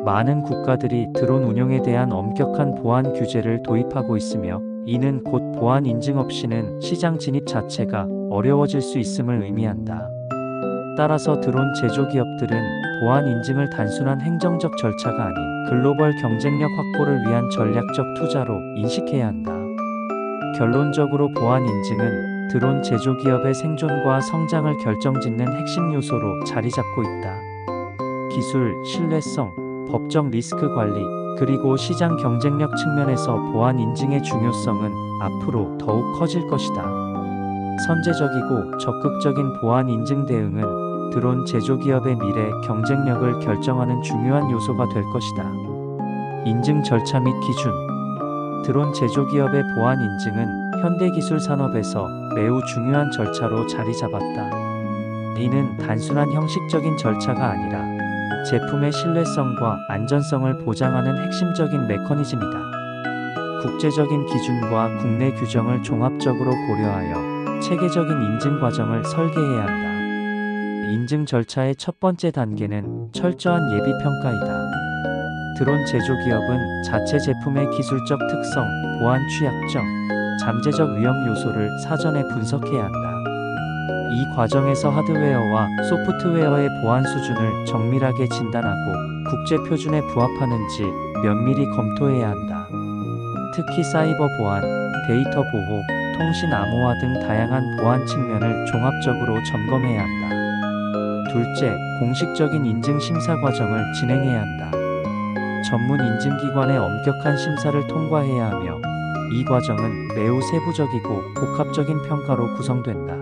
많은 국가들이 드론 운용에 대한 엄격한 보안 규제를 도입하고 있으며 이는 곧 보안 인증 없이는 시장 진입 자체가 어려워질 수 있음을 의미한다. 따라서 드론 제조기업들은 보안 인증을 단순한 행정적 절차가 아닌 글로벌 경쟁력 확보를 위한 전략적 투자로 인식해야 한다. 결론적으로 보안 인증은 드론 제조기업의 생존과 성장을 결정짓는 핵심 요소로 자리 잡고 있다. 기술, 신뢰성, 법적 리스크 관리, 그리고 시장 경쟁력 측면에서 보안 인증의 중요성은 앞으로 더욱 커질 것이다. 선제적이고 적극적인 보안 인증 대응은 드론 제조기업의 미래 경쟁력을 결정하는 중요한 요소가 될 것이다. 인증 절차 및 기준. 드론 제조기업의 보안 인증은 현대기술 산업에서 매우 중요한 절차로 자리 잡았다. 이는 단순한 형식적인 절차가 아니라 제품의 신뢰성과 안전성을 보장하는 핵심적인 메커니즘이다. 국제적인 기준과 국내 규정을 종합적으로 고려하여 체계적인 인증 과정을 설계해야 한다. 인증 절차의 첫 번째 단계는 철저한 예비 평가이다. 드론 제조기업은 자체 제품의 기술적 특성, 보안 취약점, 잠재적 위험 요소를 사전에 분석해야 한다. 이 과정에서 하드웨어와 소프트웨어의 보안 수준을 정밀하게 진단하고 국제 표준에 부합하는지 면밀히 검토해야 한다. 특히 사이버 보안, 데이터 보호, 통신 암호화 등 다양한 보안 측면을 종합적으로 점검해야 한다. 둘째, 공식적인 인증 심사 과정을 진행해야 한다. 전문 인증기관의 엄격한 심사를 통과해야 하며 이 과정은 매우 세부적이고 복합적인 평가로 구성된다.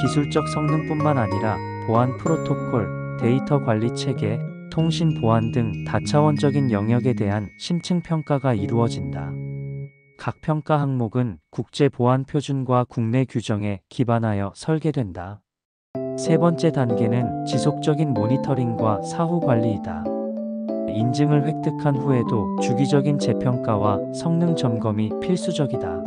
기술적 성능뿐만 아니라 보안 프로토콜, 데이터 관리 체계, 통신 보안 등 다차원적인 영역에 대한 심층 평가가 이루어진다. 각 평가 항목은 국제 보안 표준과 국내 규정에 기반하여 설계된다. 세 번째 단계는 지속적인 모니터링과 사후 관리이다. 인증을 획득한 후에도 주기적인 재평가와 성능 점검이 필수적이다.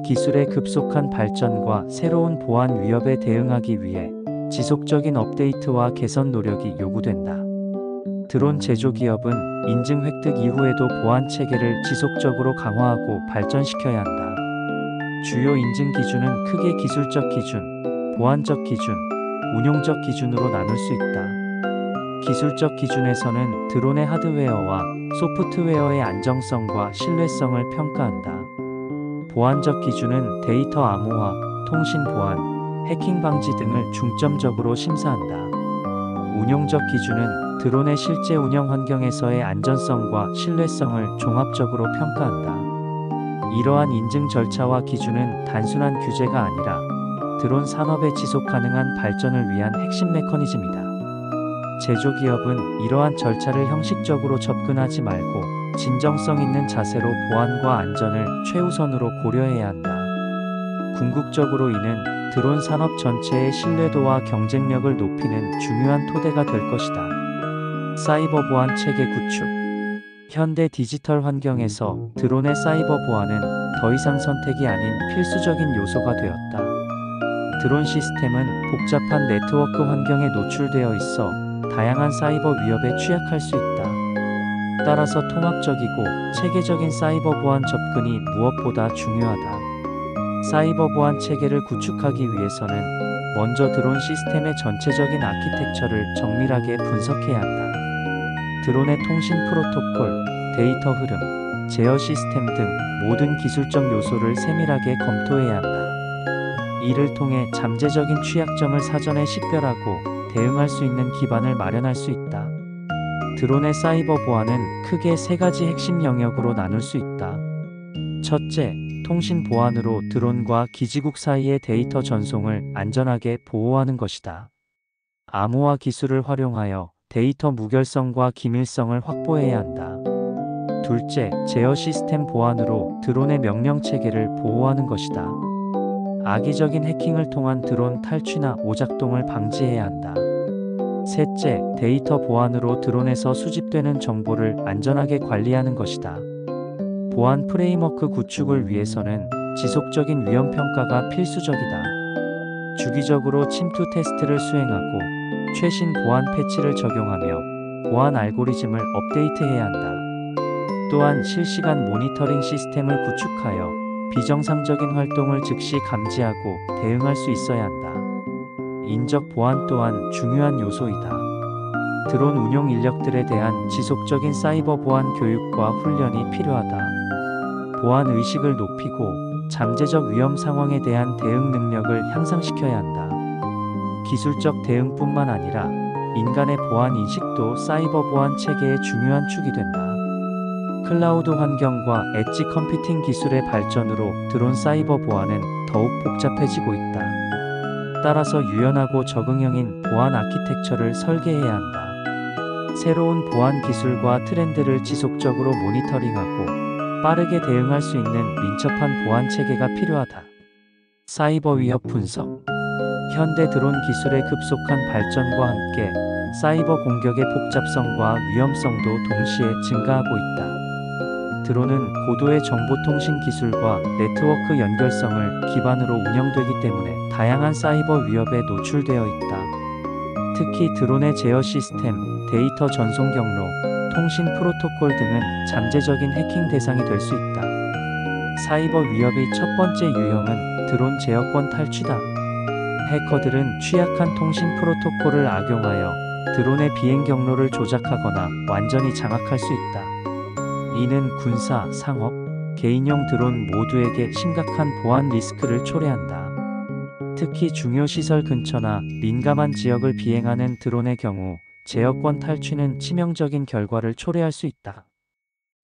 기술의 급속한 발전과 새로운 보안 위협에 대응하기 위해 지속적인 업데이트와 개선 노력이 요구된다. 드론 제조기업은 인증 획득 이후에도 보안 체계를 지속적으로 강화하고 발전시켜야 한다. 주요 인증 기준은 크게 기술적 기준, 보안적 기준, 운용적 기준으로 나눌 수 있다. 기술적 기준에서는 드론의 하드웨어와 소프트웨어의 안정성과 신뢰성을 평가한다. 보안적 기준은 데이터 암호화, 통신 보안, 해킹 방지 등을 중점적으로 심사한다. 운용적 기준은 드론의 실제 운영 환경에서의 안전성과 신뢰성을 종합적으로 평가한다. 이러한 인증 절차와 기준은 단순한 규제가 아니라 드론 산업의 지속 가능한 발전을 위한 핵심 메커니즘이다. 제조기업은 이러한 절차를 형식적으로 접근하지 말고 진정성 있는 자세로 보안과 안전을 최우선으로 고려해야 한다. 궁극적으로 이는 드론 산업 전체의 신뢰도와 경쟁력을 높이는 중요한 토대가 될 것이다. 사이버 보안 체계 구축. 현대 디지털 환경에서 드론의 사이버 보안은 더 이상 선택이 아닌 필수적인 요소가 되었다. 드론 시스템은 복잡한 네트워크 환경에 노출되어 있어 다양한 사이버 위협에 취약할 수 있다. 따라서 통합적이고 체계적인 사이버 보안 접근이 무엇보다 중요하다. 사이버 보안 체계를 구축하기 위해서는 먼저 드론 시스템의 전체적인 아키텍처를 정밀하게 분석해야 한다. 드론의 통신 프로토콜, 데이터 흐름, 제어 시스템 등 모든 기술적 요소를 세밀하게 검토해야 한다. 이를 통해 잠재적인 취약점을 사전에 식별하고 대응할 수 있는 기반을 마련할 수 있다. 드론의 사이버 보안은 크게 세 가지 핵심 영역으로 나눌 수 있다. 첫째, 통신 보안으로 드론과 기지국 사이의 데이터 전송을 안전하게 보호하는 것이다. 암호화 기술을 활용하여 데이터 무결성과 기밀성을 확보해야 한다. 둘째, 제어 시스템 보안으로 드론의 명령 체계를 보호하는 것이다. 악의적인 해킹을 통한 드론 탈취나 오작동을 방지해야 한다. 셋째, 데이터 보안으로 드론에서 수집되는 정보를 안전하게 관리하는 것이다. 보안 프레임워크 구축을 위해서는 지속적인 위험 평가가 필수적이다. 주기적으로 침투 테스트를 수행하고 최신 보안 패치를 적용하며 보안 알고리즘을 업데이트해야 한다. 또한 실시간 모니터링 시스템을 구축하여 비정상적인 활동을 즉시 감지하고 대응할 수 있어야 한다. 인적 보안 또한 중요한 요소이다. 드론 운용 인력들에 대한 지속적인 사이버 보안 교육과 훈련이 필요하다. 보안 의식을 높이고 잠재적 위험 상황에 대한 대응 능력을 향상시켜야 한다. 기술적 대응뿐만 아니라 인간의 보안 인식도 사이버 보안 체계의 중요한 축이 된다. 클라우드 환경과 엣지 컴퓨팅 기술의 발전으로 드론 사이버 보안은 더욱 복잡해지고 있다. 따라서 유연하고 적응형인 보안 아키텍처를 설계해야 한다. 새로운 보안 기술과 트렌드를 지속적으로 모니터링하고 빠르게 대응할 수 있는 민첩한 보안 체계가 필요하다. 사이버 위협 분석. 현대 드론 기술의 급속한 발전과 함께 사이버 공격의 복잡성과 위험성도 동시에 증가하고 있다. 드론은 고도의 정보통신 기술과 네트워크 연결성을 기반으로 운영되기 때문에 다양한 사이버 위협에 노출되어 있다. 특히 드론의 제어 시스템, 데이터 전송 경로, 통신 프로토콜 등은 잠재적인 해킹 대상이 될 수 있다. 사이버 위협의 첫 번째 유형은 드론 제어권 탈취다. 해커들은 취약한 통신 프로토콜을 악용하여 드론의 비행 경로를 조작하거나 완전히 장악할 수 있다. 이는 군사, 상업, 개인용 드론 모두에게 심각한 보안 리스크를 초래한다. 특히 중요 시설 근처나 민감한 지역을 비행하는 드론의 경우 제어권 탈취는 치명적인 결과를 초래할 수 있다.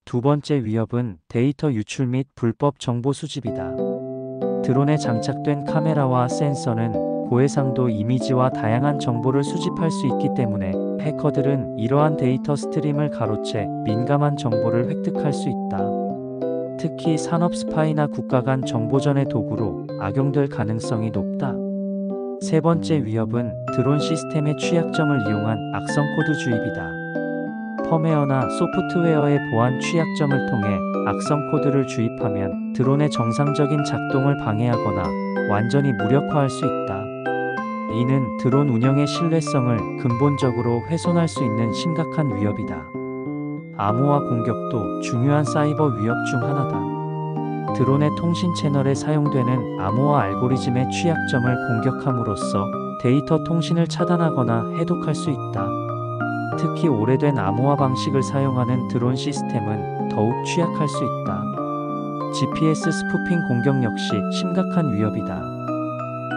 두 번째 위협은 데이터 유출 및 불법 정보 수집이다. 드론에 장착된 카메라와 센서는 고해상도 이미지와 다양한 정보를 수집할 수 있기 때문에 해커들은 이러한 데이터 스트림을 가로채 민감한 정보를 획득할 수 있다. 특히 산업 스파이나 국가 간 정보전의 도구로 악용될 가능성이 높다. 세 번째 위협은 드론 시스템의 취약점을 이용한 악성 코드 주입이다. 펌웨어나 소프트웨어의 보안 취약점을 통해 악성 코드를 주입하면 드론의 정상적인 작동을 방해하거나 완전히 무력화할 수 있다. 이는 드론 운영의 신뢰성을 근본적으로 훼손할 수 있는 심각한 위협이다. 암호화 공격도 중요한 사이버 위협 중 하나다. 드론의 통신 채널에 사용되는 암호화 알고리즘의 취약점을 공격함으로써 데이터 통신을 차단하거나 해독할 수 있다. 특히 오래된 암호화 방식을 사용하는 드론 시스템은 더욱 취약할 수 있다. GPS 스푸핑 공격 역시 심각한 위협이다.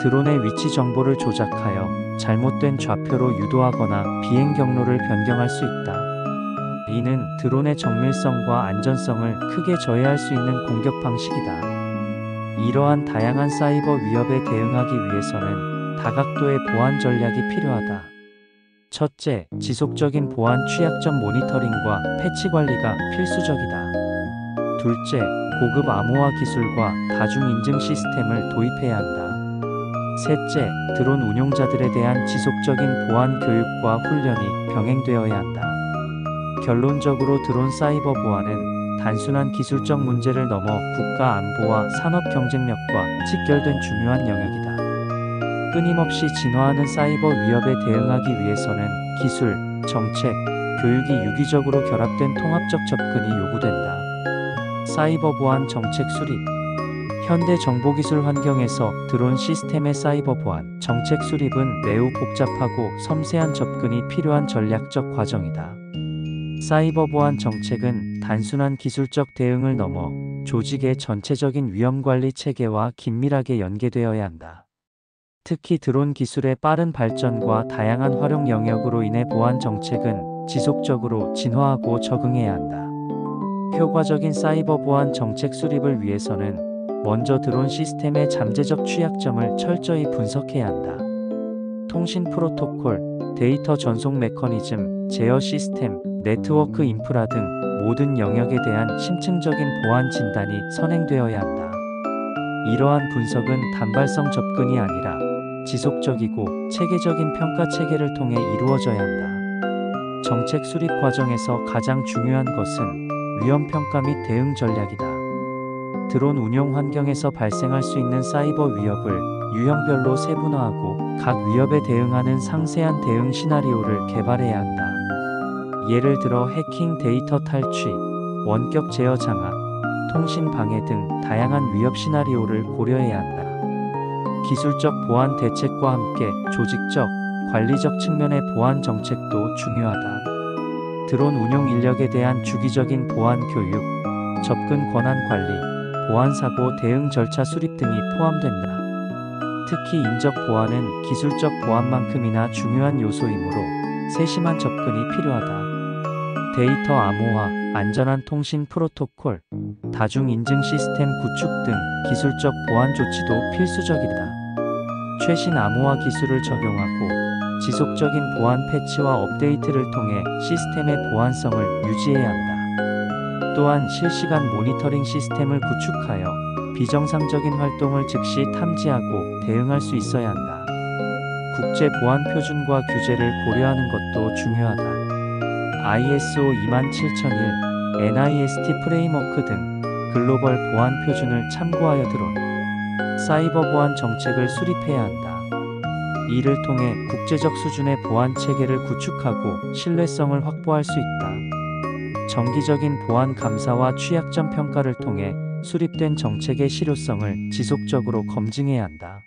드론의 위치 정보를 조작하여 잘못된 좌표로 유도하거나 비행 경로를 변경할 수 있다. 이는 드론의 정밀성과 안전성을 크게 저해할 수 있는 공격 방식이다. 이러한 다양한 사이버 위협에 대응하기 위해서는 다각도의 보안 전략이 필요하다. 첫째, 지속적인 보안 취약점 모니터링과 패치 관리가 필수적이다. 둘째, 고급 암호화 기술과 다중인증 시스템을 도입해야 한다. 셋째, 드론 운용자들에 대한 지속적인 보안 교육과 훈련이 병행되어야 한다. 결론적으로 드론 사이버 보안은 단순한 기술적 문제를 넘어 국가 안보와 산업 경쟁력과 직결된 중요한 영역이다. 끊임없이 진화하는 사이버 위협에 대응하기 위해서는 기술, 정책, 교육이 유기적으로 결합된 통합적 접근이 요구된다. 사이버 보안 정책 수립. 현대 정보기술 환경에서 드론 시스템의 사이버 보안 정책 수립은 매우 복잡하고 섬세한 접근이 필요한 전략적 과정이다. 사이버 보안 정책은 단순한 기술적 대응을 넘어 조직의 전체적인 위험 관리 체계와 긴밀하게 연계되어야 한다. 특히 드론 기술의 빠른 발전과 다양한 활용 영역으로 인해 보안 정책은 지속적으로 진화하고 적응해야 한다. 효과적인 사이버 보안 정책 수립을 위해서는 먼저 드론 시스템의 잠재적 취약점을 철저히 분석해야 한다. 통신 프로토콜, 데이터 전송 메커니즘, 제어 시스템, 네트워크 인프라 등 모든 영역에 대한 심층적인 보안 진단이 선행되어야 한다. 이러한 분석은 단발성 접근이 아니라 지속적이고 체계적인 평가 체계를 통해 이루어져야 한다. 정책 수립 과정에서 가장 중요한 것은 위험 평가 및 대응 전략이다. 드론 운용 환경에서 발생할 수 있는 사이버 위협을 유형별로 세분화하고 각 위협에 대응하는 상세한 대응 시나리오를 개발해야 한다. 예를 들어 해킹, 데이터 탈취, 원격 제어 장악, 통신 방해 등 다양한 위협 시나리오를 고려해야 한다. 기술적 보안 대책과 함께 조직적, 관리적 측면의 보안 정책도 중요하다. 드론 운용 인력에 대한 주기적인 보안 교육, 접근 권한 관리, 보안 사고 대응 절차 수립 등이 포함된다. 특히 인적 보안은 기술적 보안만큼이나 중요한 요소이므로 세심한 접근이 필요하다. 데이터 암호화, 안전한 통신 프로토콜, 다중인증 시스템 구축 등 기술적 보안 조치도 필수적이다. 최신 암호화 기술을 적용하고 지속적인 보안 패치와 업데이트를 통해 시스템의 보안성을 유지해야 한다. 또한 실시간 모니터링 시스템을 구축하여 비정상적인 활동을 즉시 탐지하고 대응할 수 있어야 한다. 국제 보안 표준과 규제를 고려하는 것도 중요하다. ISO 27001, NIST 프레임워크 등 글로벌 보안 표준을 참고하여 드론 사이버 보안 정책을 수립해야 한다. 이를 통해 국제적 수준의 보안 체계를 구축하고 신뢰성을 확보할 수 있다. 정기적인 보안 감사와 취약점 평가를 통해 수립된 정책의 실효성을 지속적으로 검증해야 한다.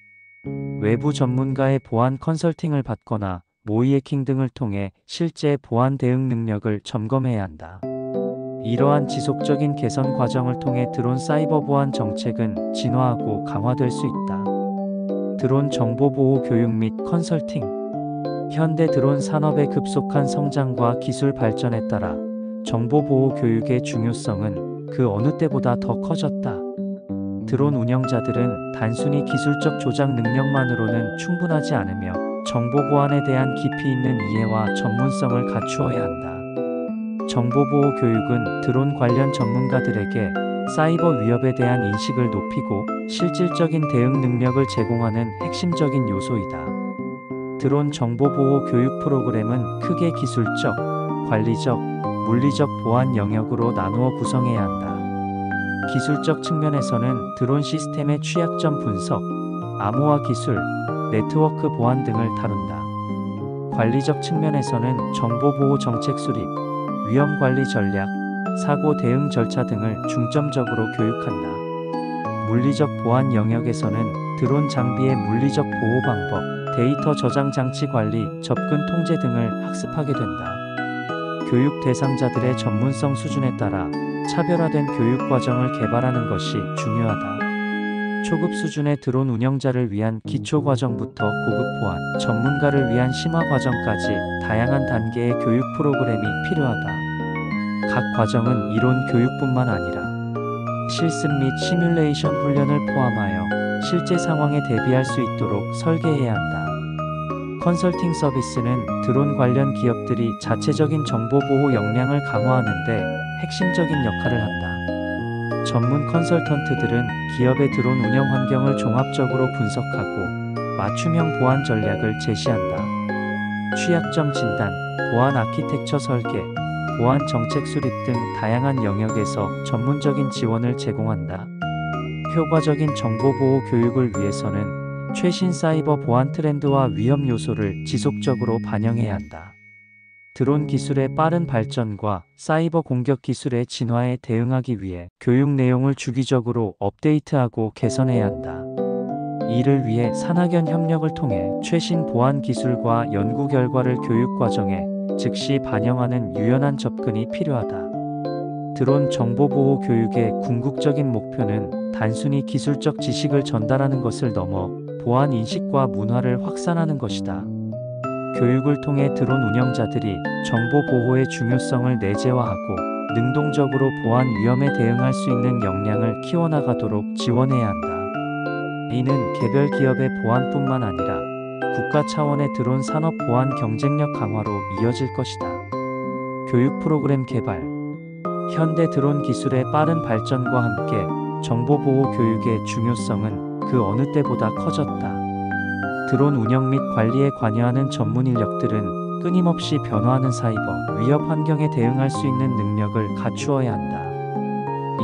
외부 전문가의 보안 컨설팅을 받거나 모의 해킹 등을 통해 실제 보안 대응 능력을 점검해야 한다. 이러한 지속적인 개선 과정을 통해 드론 사이버 보안 정책은 진화하고 강화될 수 있다. 드론 정보보호 교육 및 컨설팅. 현대 드론 산업의 급속한 성장과 기술 발전에 따라 정보보호 교육의 중요성은 그 어느 때보다 더 커졌다. 드론 운영자들은 단순히 기술적 조작 능력만으로는 충분하지 않으며 정보 보안에 대한 깊이 있는 이해와 전문성을 갖추어야 한다. 정보보호 교육은 드론 관련 전문가들에게 사이버 위협에 대한 인식을 높이고 실질적인 대응 능력을 제공하는 핵심적인 요소이다. 드론 정보보호 교육 프로그램은 크게 기술적, 관리적, 물리적 보안 영역으로 나누어 구성해야 한다. 기술적 측면에서는 드론 시스템의 취약점 분석, 암호화 기술, 네트워크 보안 등을 다룬다. 관리적 측면에서는 정보보호 정책 수립, 위험 관리 전략, 사고 대응 절차 등을 중점적으로 교육한다. 물리적 보안 영역에서는 드론 장비의 물리적 보호 방법, 데이터 저장 장치 관리, 접근 통제 등을 학습하게 된다. 교육 대상자들의 전문성 수준에 따라 차별화된 교육 과정을 개발하는 것이 중요하다. 초급 수준의 드론 운영자를 위한 기초 과정부터 고급 보안 전문가를 위한 심화 과정까지 다양한 단계의 교육 프로그램이 필요하다. 각 과정은 이론 교육뿐만 아니라 실습 및 시뮬레이션 훈련을 포함하여 실제 상황에 대비할 수 있도록 설계해야 한다. 컨설팅 서비스는 드론 관련 기업들이 자체적인 정보 보호 역량을 강화하는 데 핵심적인 역할을 한다. 전문 컨설턴트들은 기업의 드론 운영 환경을 종합적으로 분석하고 맞춤형 보안 전략을 제시한다. 취약점 진단, 보안 아키텍처 설계, 보안 정책 수립 등 다양한 영역에서 전문적인 지원을 제공한다. 효과적인 정보보호 교육을 위해서는 최신 사이버 보안 트렌드와 위험 요소를 지속적으로 반영해야 한다. 드론 기술의 빠른 발전과 사이버 공격 기술의 진화에 대응하기 위해 교육 내용을 주기적으로 업데이트하고 개선해야 한다. 이를 위해 산학연 협력을 통해 최신 보안 기술과 연구 결과를 교육 과정에 즉시 반영하는 유연한 접근이 필요하다. 드론 정보보호 교육의 궁극적인 목표는 단순히 기술적 지식을 전달하는 것을 넘어 보안 인식과 문화를 확산하는 것이다. 교육을 통해 드론 운영자들이 정보 보호의 중요성을 내재화하고 능동적으로 보안 위험에 대응할 수 있는 역량을 키워나가도록 지원해야 한다. 이는 개별 기업의 보안뿐만 아니라 국가 차원의 드론 산업 보안 경쟁력 강화로 이어질 것이다. 교육 프로그램 개발. 현대 드론 기술의 빠른 발전과 함께 정보보호 교육의 중요성은 그 어느 때보다 커졌다. 드론 운영 및 관리에 관여하는 전문 인력들은 끊임없이 변화하는 사이버 위협 환경에 대응할 수 있는 능력을 갖추어야 한다.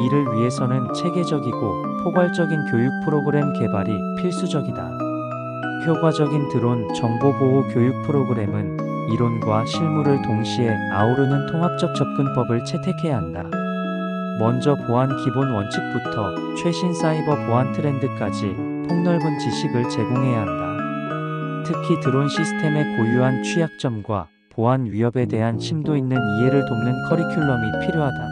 이를 위해서는 체계적이고 포괄적인 교육 프로그램 개발이 필수적이다. 효과적인 드론 정보보호 교육 프로그램은 이론과 실무를 동시에 아우르는 통합적 접근법을 채택해야 한다. 먼저 보안 기본 원칙부터 최신 사이버 보안 트렌드까지 폭넓은 지식을 제공해야 한다. 특히 드론 시스템의 고유한 취약점과 보안 위협에 대한 심도 있는 이해를 돕는 커리큘럼이 필요하다.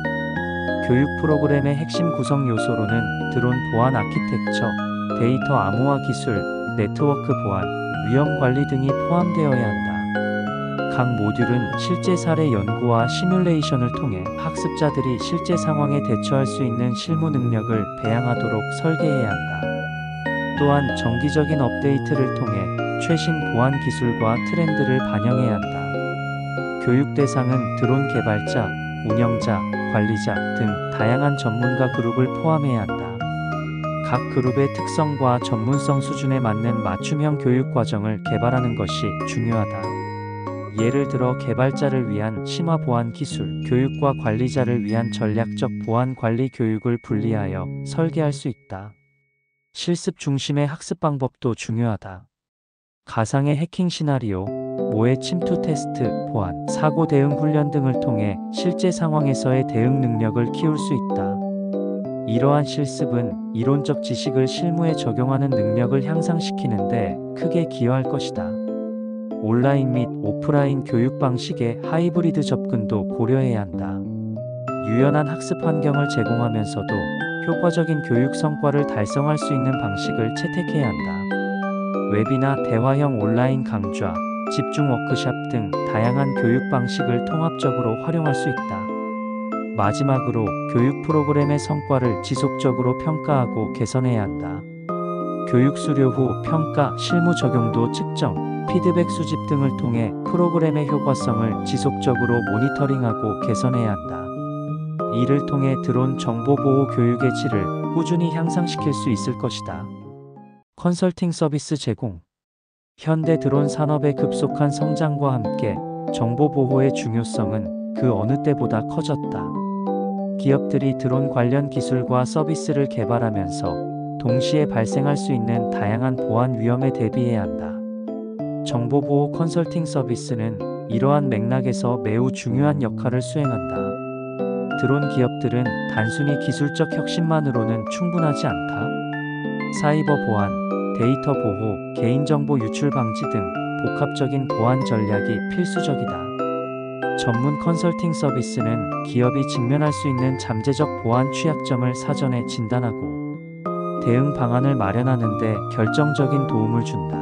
교육 프로그램의 핵심 구성 요소로는 드론 보안 아키텍처, 데이터 암호화 기술, 네트워크 보안, 위험 관리 등이 포함되어야 한다. 각 모듈은 실제 사례 연구와 시뮬레이션을 통해 학습자들이 실제 상황에 대처할 수 있는 실무 능력을 배양하도록 설계해야 한다. 또한 정기적인 업데이트를 통해 최신 보안 기술과 트렌드를 반영해야 한다. 교육 대상은 드론 개발자, 운영자, 관리자 등 다양한 전문가 그룹을 포함해야 한다. 각 그룹의 특성과 전문성 수준에 맞는 맞춤형 교육 과정을 개발하는 것이 중요하다. 예를 들어 개발자를 위한 심화 보안 기술, 교육과 관리자를 위한 전략적 보안 관리 교육을 분리하여 설계할 수 있다. 실습 중심의 학습 방법도 중요하다. 가상의 해킹 시나리오, 모의 침투 테스트, 보안, 사고 대응 훈련 등을 통해 실제 상황에서의 대응 능력을 키울 수 있다. 이러한 실습은 이론적 지식을 실무에 적용하는 능력을 향상시키는 데 크게 기여할 것이다. 온라인 및 오프라인 교육 방식의 하이브리드 접근도 고려해야 한다. 유연한 학습 환경을 제공하면서도 효과적인 교육 성과를 달성할 수 있는 방식을 채택해야 한다. 웹이나 대화형 온라인 강좌, 집중 워크샵 등 다양한 교육 방식을 통합적으로 활용할 수 있다. 마지막으로 교육 프로그램의 성과를 지속적으로 평가하고 개선해야 한다. 교육 수료 후 평가, 실무 적용도 측정, 피드백 수집 등을 통해 프로그램의 효과성을 지속적으로 모니터링하고 개선해야 한다. 이를 통해 드론 정보보호 교육의 질을 꾸준히 향상시킬 수 있을 것이다. 컨설팅 서비스 제공. 현대 드론 산업의 급속한 성장과 함께 정보보호의 중요성은 그 어느 때보다 커졌다. 기업들이 드론 관련 기술과 서비스를 개발하면서 동시에 발생할 수 있는 다양한 보안 위험에 대비해야 한다. 정보보호 컨설팅 서비스는 이러한 맥락에서 매우 중요한 역할을 수행한다. 드론 기업들은 단순히 기술적 혁신만으로는 충분하지 않다. 사이버 보안, 데이터 보호, 개인정보 유출 방지 등 복합적인 보안 전략이 필수적이다. 전문 컨설팅 서비스는 기업이 직면할 수 있는 잠재적 보안 취약점을 사전에 진단하고 대응 방안을 마련하는 데 결정적인 도움을 준다.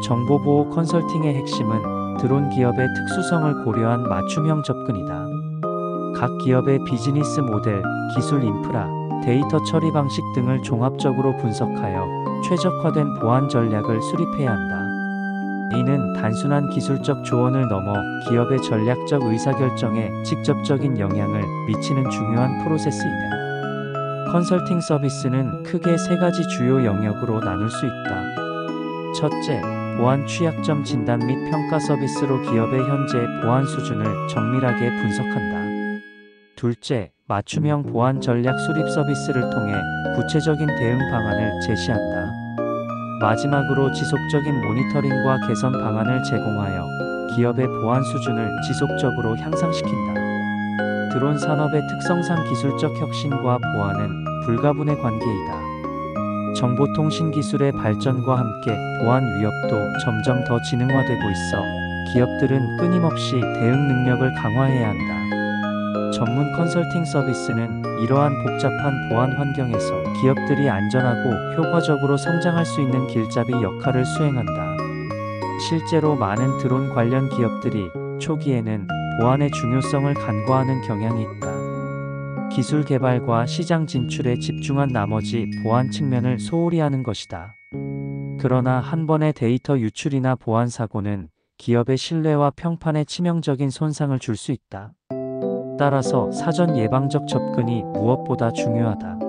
정보보호 컨설팅의 핵심은 드론 기업의 특수성을 고려한 맞춤형 접근이다. 각 기업의 비즈니스 모델, 기술 인프라, 데이터 처리 방식 등을 종합적으로 분석하여 최적화된 보안 전략을 수립해야 한다. 이는 단순한 기술적 조언을 넘어 기업의 전략적 의사결정에 직접적인 영향을 미치는 중요한 프로세스이다. 컨설팅 서비스는 크게 세 가지 주요 영역으로 나눌 수 있다. 첫째, 보안 취약점 진단 및 평가 서비스로 기업의 현재 보안 수준을 정밀하게 분석한다. 둘째, 맞춤형 보안 전략 수립 서비스를 통해 구체적인 대응 방안을 제시한다. 마지막으로 지속적인 모니터링과 개선 방안을 제공하여 기업의 보안 수준을 지속적으로 향상시킨다. 드론 산업의 특성상 기술적 혁신과 보안은 불가분의 관계이다. 정보통신 기술의 발전과 함께 보안 위협도 점점 더 지능화되고 있어 기업들은 끊임없이 대응 능력을 강화해야 한다. 전문 컨설팅 서비스는 이러한 복잡한 보안 환경에서 기업들이 안전하고 효과적으로 성장할 수 있는 길잡이 역할을 수행한다. 실제로 많은 드론 관련 기업들이 초기에는 보안의 중요성을 간과하는 경향이 있다. 기술 개발과 시장 진출에 집중한 나머지 보안 측면을 소홀히 하는 것이다. 그러나 한 번의 데이터 유출이나 보안 사고는 기업의 신뢰와 평판에 치명적인 손상을 줄 수 있다. 따라서 사전 예방적 접근이 무엇보다 중요하다.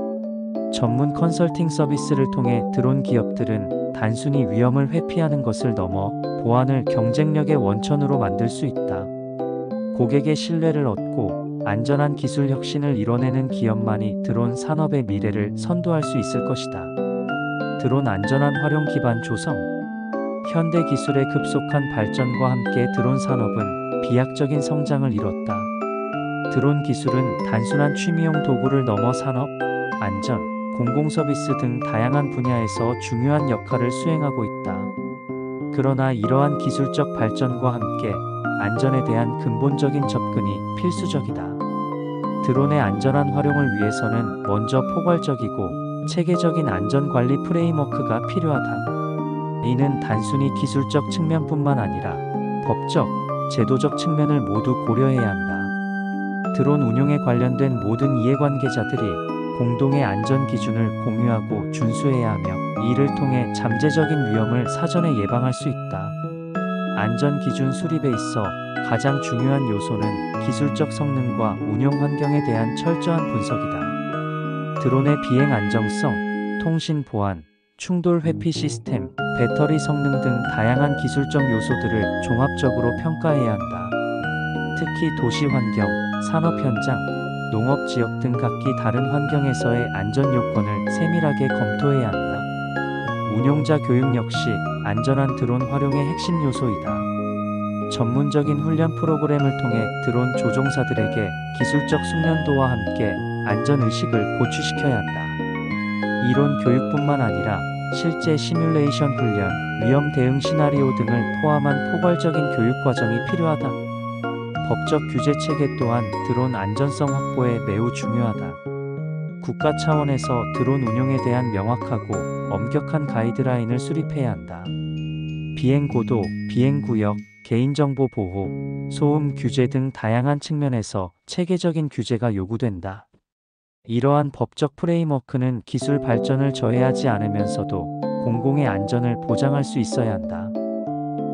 전문 컨설팅 서비스를 통해 드론 기업들은 단순히 위험을 회피하는 것을 넘어 보안을 경쟁력의 원천으로 만들 수 있다. 고객의 신뢰를 얻고 안전한 기술 혁신을 이뤄내는 기업만이 드론 산업의 미래를 선도할 수 있을 것이다. 드론 안전한 활용 기반 조성. 현대 기술의 급속한 발전과 함께 드론 산업은 비약적인 성장을 이뤘다. 드론 기술은 단순한 취미용 도구를 넘어 산업, 안전, 공공서비스 등 다양한 분야에서 중요한 역할을 수행하고 있다. 그러나 이러한 기술적 발전과 함께 안전에 대한 근본적인 접근이 필수적이다. 드론의 안전한 활용을 위해서는 먼저 포괄적이고 체계적인 안전관리 프레임워크가 필요하다. 이는 단순히 기술적 측면뿐만 아니라 법적, 제도적 측면을 모두 고려해야 한다. 드론 운용에 관련된 모든 이해관계자들이 공동의 안전 기준을 공유하고 준수해야 하며 이를 통해 잠재적인 위험을 사전에 예방할 수 있다. 안전 기준 수립에 있어 가장 중요한 요소는 기술적 성능과 운용 환경에 대한 철저한 분석이다. 드론의 비행 안정성, 통신 보안, 충돌 회피 시스템, 배터리 성능 등 다양한 기술적 요소들을 종합적으로 평가해야 한다. 특히 도시 환경, 산업 현장, 농업 지역 등 각기 다른 환경에서의 안전 요건을 세밀하게 검토해야 한다. 운용자 교육 역시 안전한 드론 활용의 핵심 요소이다. 전문적인 훈련 프로그램을 통해 드론 조종사들에게 기술적 숙련도와 함께 안전의식을 고취시켜야 한다. 이론 교육뿐만 아니라 실제 시뮬레이션 훈련, 위험 대응 시나리오 등을 포함한 포괄적인 교육 과정이 필요하다. 법적 규제 체계 또한 드론 안전성 확보에 매우 중요하다. 국가 차원에서 드론 운용에 대한 명확하고 엄격한 가이드라인을 수립해야 한다. 비행 고도, 비행 구역, 개인정보 보호, 소음 규제 등 다양한 측면에서 체계적인 규제가 요구된다. 이러한 법적 프레임워크는 기술 발전을 저해하지 않으면서도 공공의 안전을 보장할 수 있어야 한다.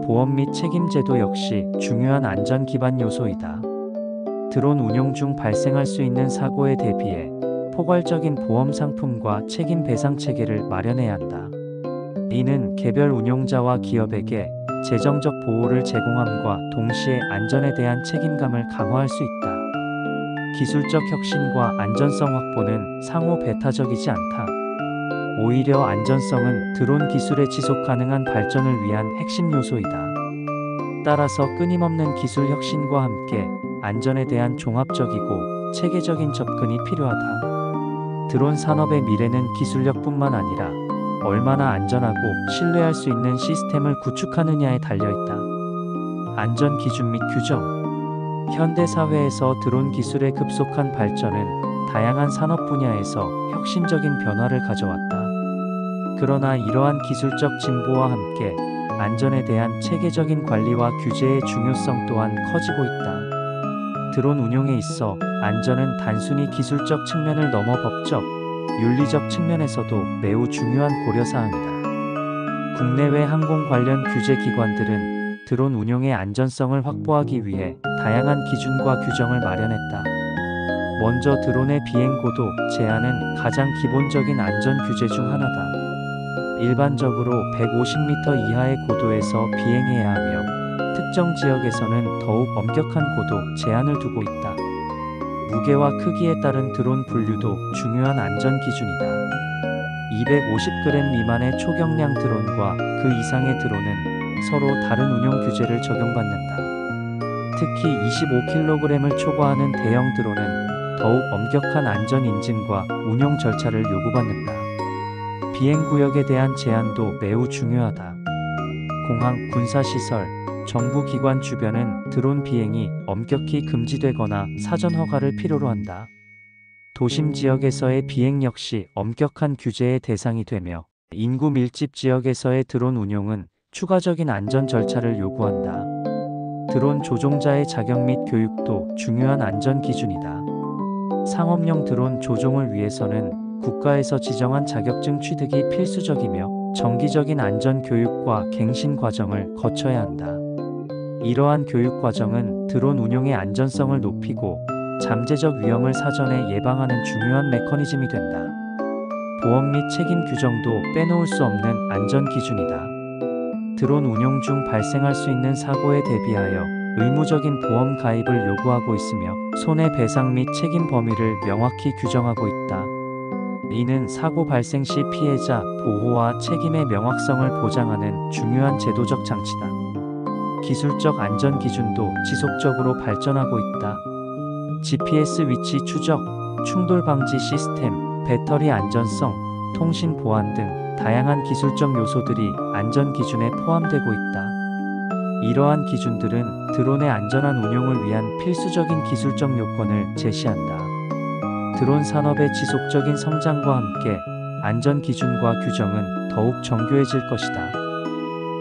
보험 및 책임 제도 역시 중요한 안전 기반 요소이다. 드론 운용 중 발생할 수 있는 사고에 대비해 포괄적인 보험 상품과 책임 배상 체계를 마련해야 한다. 이는 개별 운용자와 기업에게 재정적 보호를 제공함과 동시에 안전에 대한 책임감을 강화할 수 있다. 기술적 혁신과 안전성 확보는 상호 배타적이지 않다. 오히려 안전성은 드론 기술의 지속 가능한 발전을 위한 핵심 요소이다. 따라서 끊임없는 기술 혁신과 함께 안전에 대한 종합적이고 체계적인 접근이 필요하다. 드론 산업의 미래는 기술력뿐만 아니라 얼마나 안전하고 신뢰할 수 있는 시스템을 구축하느냐에 달려있다. 안전 기준 및 규정. 현대 사회에서 드론 기술의 급속한 발전은 다양한 산업 분야에서 혁신적인 변화를 가져왔다. 그러나 이러한 기술적 진보와 함께 안전에 대한 체계적인 관리와 규제의 중요성 또한 커지고 있다. 드론 운용에 있어 안전은 단순히 기술적 측면을 넘어 법적, 윤리적 측면에서도 매우 중요한 고려사항이다. 국내외 항공 관련 규제 기관들은 드론 운용의 안전성을 확보하기 위해 다양한 기준과 규정을 마련했다. 먼저 드론의 비행 고도 제한은 가장 기본적인 안전 규제 중 하나다. 일반적으로 150m 이하의 고도에서 비행해야 하며 특정 지역에서는 더욱 엄격한 고도 제한을 두고 있다. 무게와 크기에 따른 드론 분류도 중요한 안전 기준이다. 250g 미만의 초경량 드론과 그 이상의 드론은 서로 다른 운용 규제를 적용받는다. 특히 25kg을 초과하는 대형 드론은 더욱 엄격한 안전 인증과 운용 절차를 요구받는다. 비행구역에 대한 제한도 매우 중요하다. 공항, 군사시설, 정부기관 주변은 드론 비행이 엄격히 금지되거나 사전 허가를 필요로 한다. 도심 지역에서의 비행 역시 엄격한 규제의 대상이 되며 인구 밀집 지역에서의 드론 운용은 추가적인 안전 절차를 요구한다. 드론 조종자의 자격 및 교육도 중요한 안전 기준이다. 상업용 드론 조종을 위해서는 국가에서 지정한 자격증 취득이 필수적이며 정기적인 안전 교육과 갱신 과정을 거쳐야 한다. 이러한 교육 과정은 드론 운용의 안전성을 높이고 잠재적 위험을 사전에 예방하는 중요한 메커니즘이 된다. 보험 및 책임 규정도 빼놓을 수 없는 안전 기준이다. 드론 운용 중 발생할 수 있는 사고에 대비하여 의무적인 보험 가입을 요구하고 있으며 손해배상 및 책임 범위를 명확히 규정하고 있다. 이는 사고 발생 시 피해자 보호와 책임의 명확성을 보장하는 중요한 제도적 장치다. 기술적 안전 기준도 지속적으로 발전하고 있다. GPS 위치 추적, 충돌 방지 시스템, 배터리 안전성, 통신 보안 등 다양한 기술적 요소들이 안전 기준에 포함되고 있다. 이러한 기준들은 드론의 안전한 운용을 위한 필수적인 기술적 요건을 제시한다. 드론 산업의 지속적인 성장과 함께 안전 기준과 규정은 더욱 정교해질 것이다.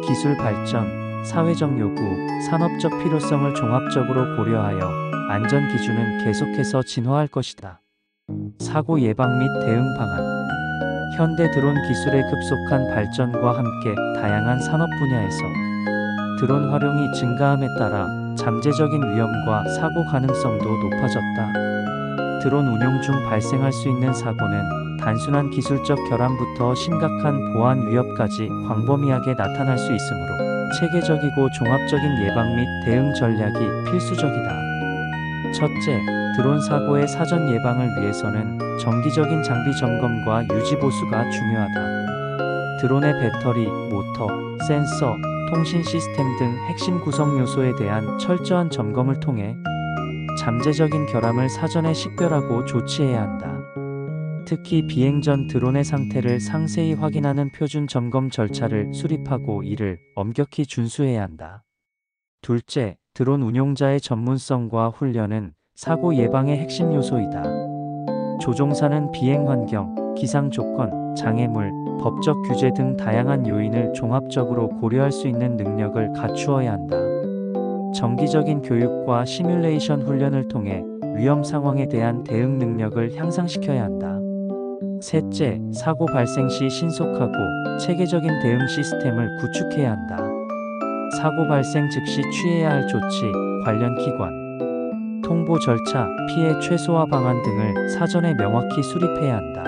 기술 발전, 사회적 요구, 산업적 필요성을 종합적으로 고려하여 안전 기준은 계속해서 진화할 것이다. 사고 예방 및 대응 방안. 현대 드론 기술의 급속한 발전과 함께 다양한 산업 분야에서 드론 활용이 증가함에 따라 잠재적인 위험과 사고 가능성도 높아졌다. 드론 운용 중 발생할 수 있는 사고는 단순한 기술적 결함부터 심각한 보안 위협까지 광범위하게 나타날 수 있으므로 체계적이고 종합적인 예방 및 대응 전략이 필수적이다. 첫째, 드론 사고의 사전 예방을 위해서는 정기적인 장비 점검과 유지 보수가 중요하다. 드론의 배터리, 모터, 센서, 통신 시스템 등 핵심 구성 요소에 대한 철저한 점검을 통해 잠재적인 결함을 사전에 식별하고 조치해야 한다. 특히 비행 전 드론의 상태를 상세히 확인하는 표준 점검 절차를 수립하고 이를 엄격히 준수해야 한다. 둘째, 드론 운용자의 전문성과 훈련은 사고 예방의 핵심 요소이다. 조종사는 비행 환경, 기상 조건, 장애물, 법적 규제 등 다양한 요인을 종합적으로 고려할 수 있는 능력을 갖추어야 한다. 정기적인 교육과 시뮬레이션 훈련을 통해 위험 상황에 대한 대응 능력을 향상시켜야 한다. 셋째, 사고 발생 시 신속하고 체계적인 대응 시스템을 구축해야 한다. 사고 발생 즉시 취해야 할 조치, 관련 기관, 통보 절차, 피해 최소화 방안 등을 사전에 명확히 수립해야 한다.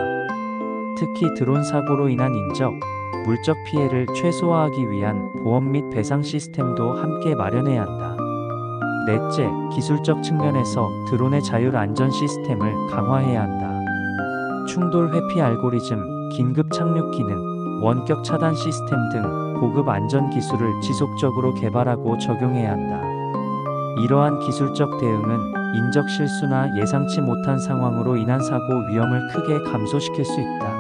특히 드론 사고로 인한 인적, 물적 피해를 최소화하기 위한 보험 및 배상 시스템도 함께 마련해야 한다. 넷째, 기술적 측면에서 드론의 자율 안전 시스템을 강화해야 한다. 충돌 회피 알고리즘, 긴급 착륙 기능, 원격 차단 시스템 등 고급 안전 기술을 지속적으로 개발하고 적용해야 한다. 이러한 기술적 대응은 인적 실수나 예상치 못한 상황으로 인한 사고 위험을 크게 감소시킬 수 있다.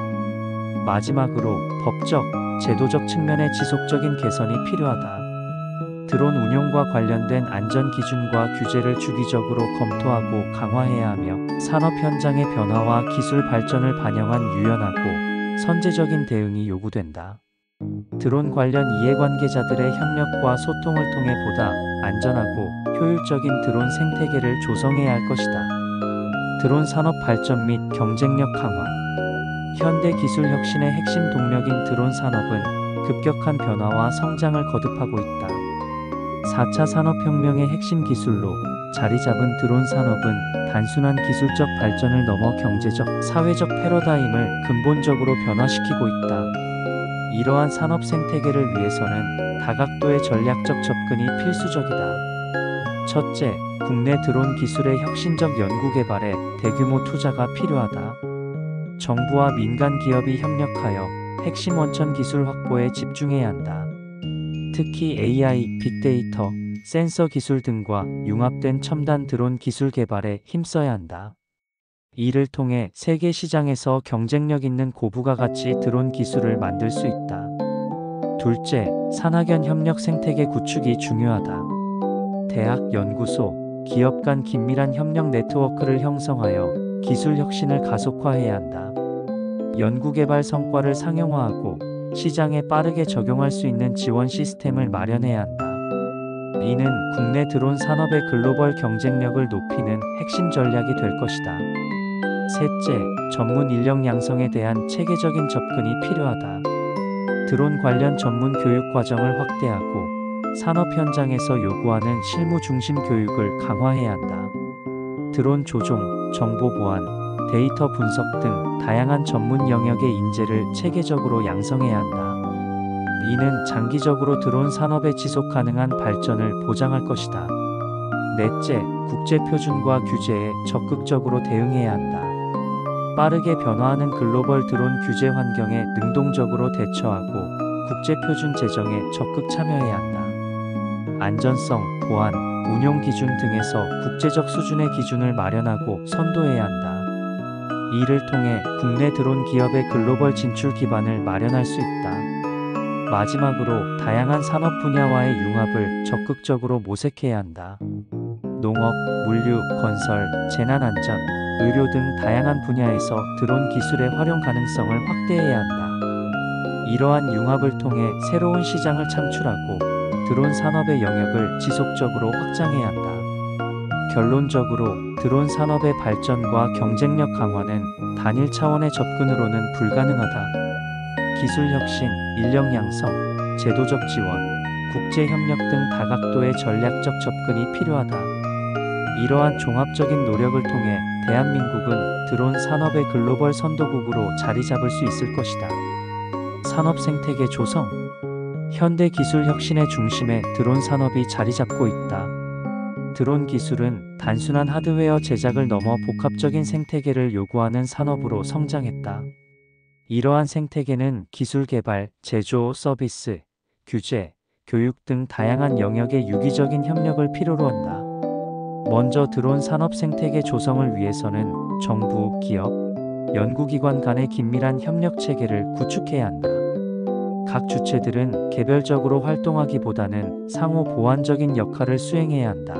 마지막으로 법적, 제도적 측면의 지속적인 개선이 필요하다. 드론 운용과 관련된 안전 기준과 규제를 주기적으로 검토하고 강화해야 하며 산업 현장의 변화와 기술 발전을 반영한 유연하고 선제적인 대응이 요구된다. 드론 관련 이해관계자들의 협력과 소통을 통해 보다 안전하고 효율적인 드론 생태계를 조성해야 할 것이다. 드론 산업 발전 및 경쟁력 강화. 현대 기술 혁신의 핵심 동력인 드론 산업은 급격한 변화와 성장을 거듭하고 있다. 4차 산업혁명의 핵심 기술로 자리 잡은 드론 산업은 단순한 기술적 발전을 넘어 경제적, 사회적 패러다임을 근본적으로 변화시키고 있다. 이러한 산업 생태계를 위해서는 다각도의 전략적 접근이 필수적이다. 첫째, 국내 드론 기술의 혁신적 연구 개발에 대규모 투자가 필요하다. 정부와 민간 기업이 협력하여 핵심 원천 기술 확보에 집중해야 한다. 특히 AI, 빅데이터, 센서 기술 등과 융합된 첨단 드론 기술 개발에 힘써야 한다. 이를 통해 세계 시장에서 경쟁력 있는 고부가 가치 드론 기술을 만들 수 있다. 둘째, 산학연 협력 생태계 구축이 중요하다. 대학, 연구소, 기업 간 긴밀한 협력 네트워크를 형성하여 기술 혁신을 가속화해야 한다. 연구개발 성과를 상용화하고 시장에 빠르게 적용할 수 있는 지원 시스템을 마련해야 한다. 이는 국내 드론 산업의 글로벌 경쟁력을 높이는 핵심 전략이 될 것이다. 셋째, 전문 인력 양성에 대한 체계적인 접근이 필요하다. 드론 관련 전문 교육 과정을 확대하고 산업 현장에서 요구하는 실무 중심 교육을 강화해야 한다. 드론 조종, 정보 보안, 데이터 분석 등 다양한 전문 영역의 인재를 체계적으로 양성해야 한다. 이는 장기적으로 드론 산업의 지속 가능한 발전을 보장할 것이다. 넷째, 국제 표준과 규제에 적극적으로 대응해야 한다. 빠르게 변화하는 글로벌 드론 규제 환경에 능동적으로 대처하고 국제 표준 제정에 적극 참여해야 한다. 안전성, 보안, 운용 기준 등에서 국제적 수준의 기준을 마련하고 선도해야 한다. 이를 통해 국내 드론 기업의 글로벌 진출 기반을 마련할 수 있다. 마지막으로 다양한 산업 분야와의 융합을 적극적으로 모색해야 한다. 농업, 물류, 건설, 재난안전, 의료 등 다양한 분야에서 드론 기술의 활용 가능성을 확대해야 한다. 이러한 융합을 통해 새로운 시장을 창출하고 드론 산업의 영역을 지속적으로 확장해야 한다. 결론적으로 드론 산업의 발전과 경쟁력 강화는 단일 차원의 접근으로는 불가능하다. 기술 혁신, 인력 양성, 제도적 지원, 국제 협력 등 다각도의 전략적 접근이 필요하다. 이러한 종합적인 노력을 통해 대한민국은 드론 산업의 글로벌 선도국으로 자리 잡을 수 있을 것이다. 산업 생태계 조성. 현대 기술 혁신의 중심에 드론 산업이 자리 잡고 있다. 드론 기술은 단순한 하드웨어 제작을 넘어 복합적인 생태계를 요구하는 산업으로 성장했다. 이러한 생태계는 기술 개발, 제조, 서비스, 규제, 교육 등 다양한 영역의 유기적인 협력을 필요로 한다. 먼저 드론 산업 생태계 조성을 위해서는 정부, 기업, 연구기관 간의 긴밀한 협력 체계를 구축해야 한다. 각 주체들은 개별적으로 활동하기보다는 상호 보완적인 역할을 수행해야 한다.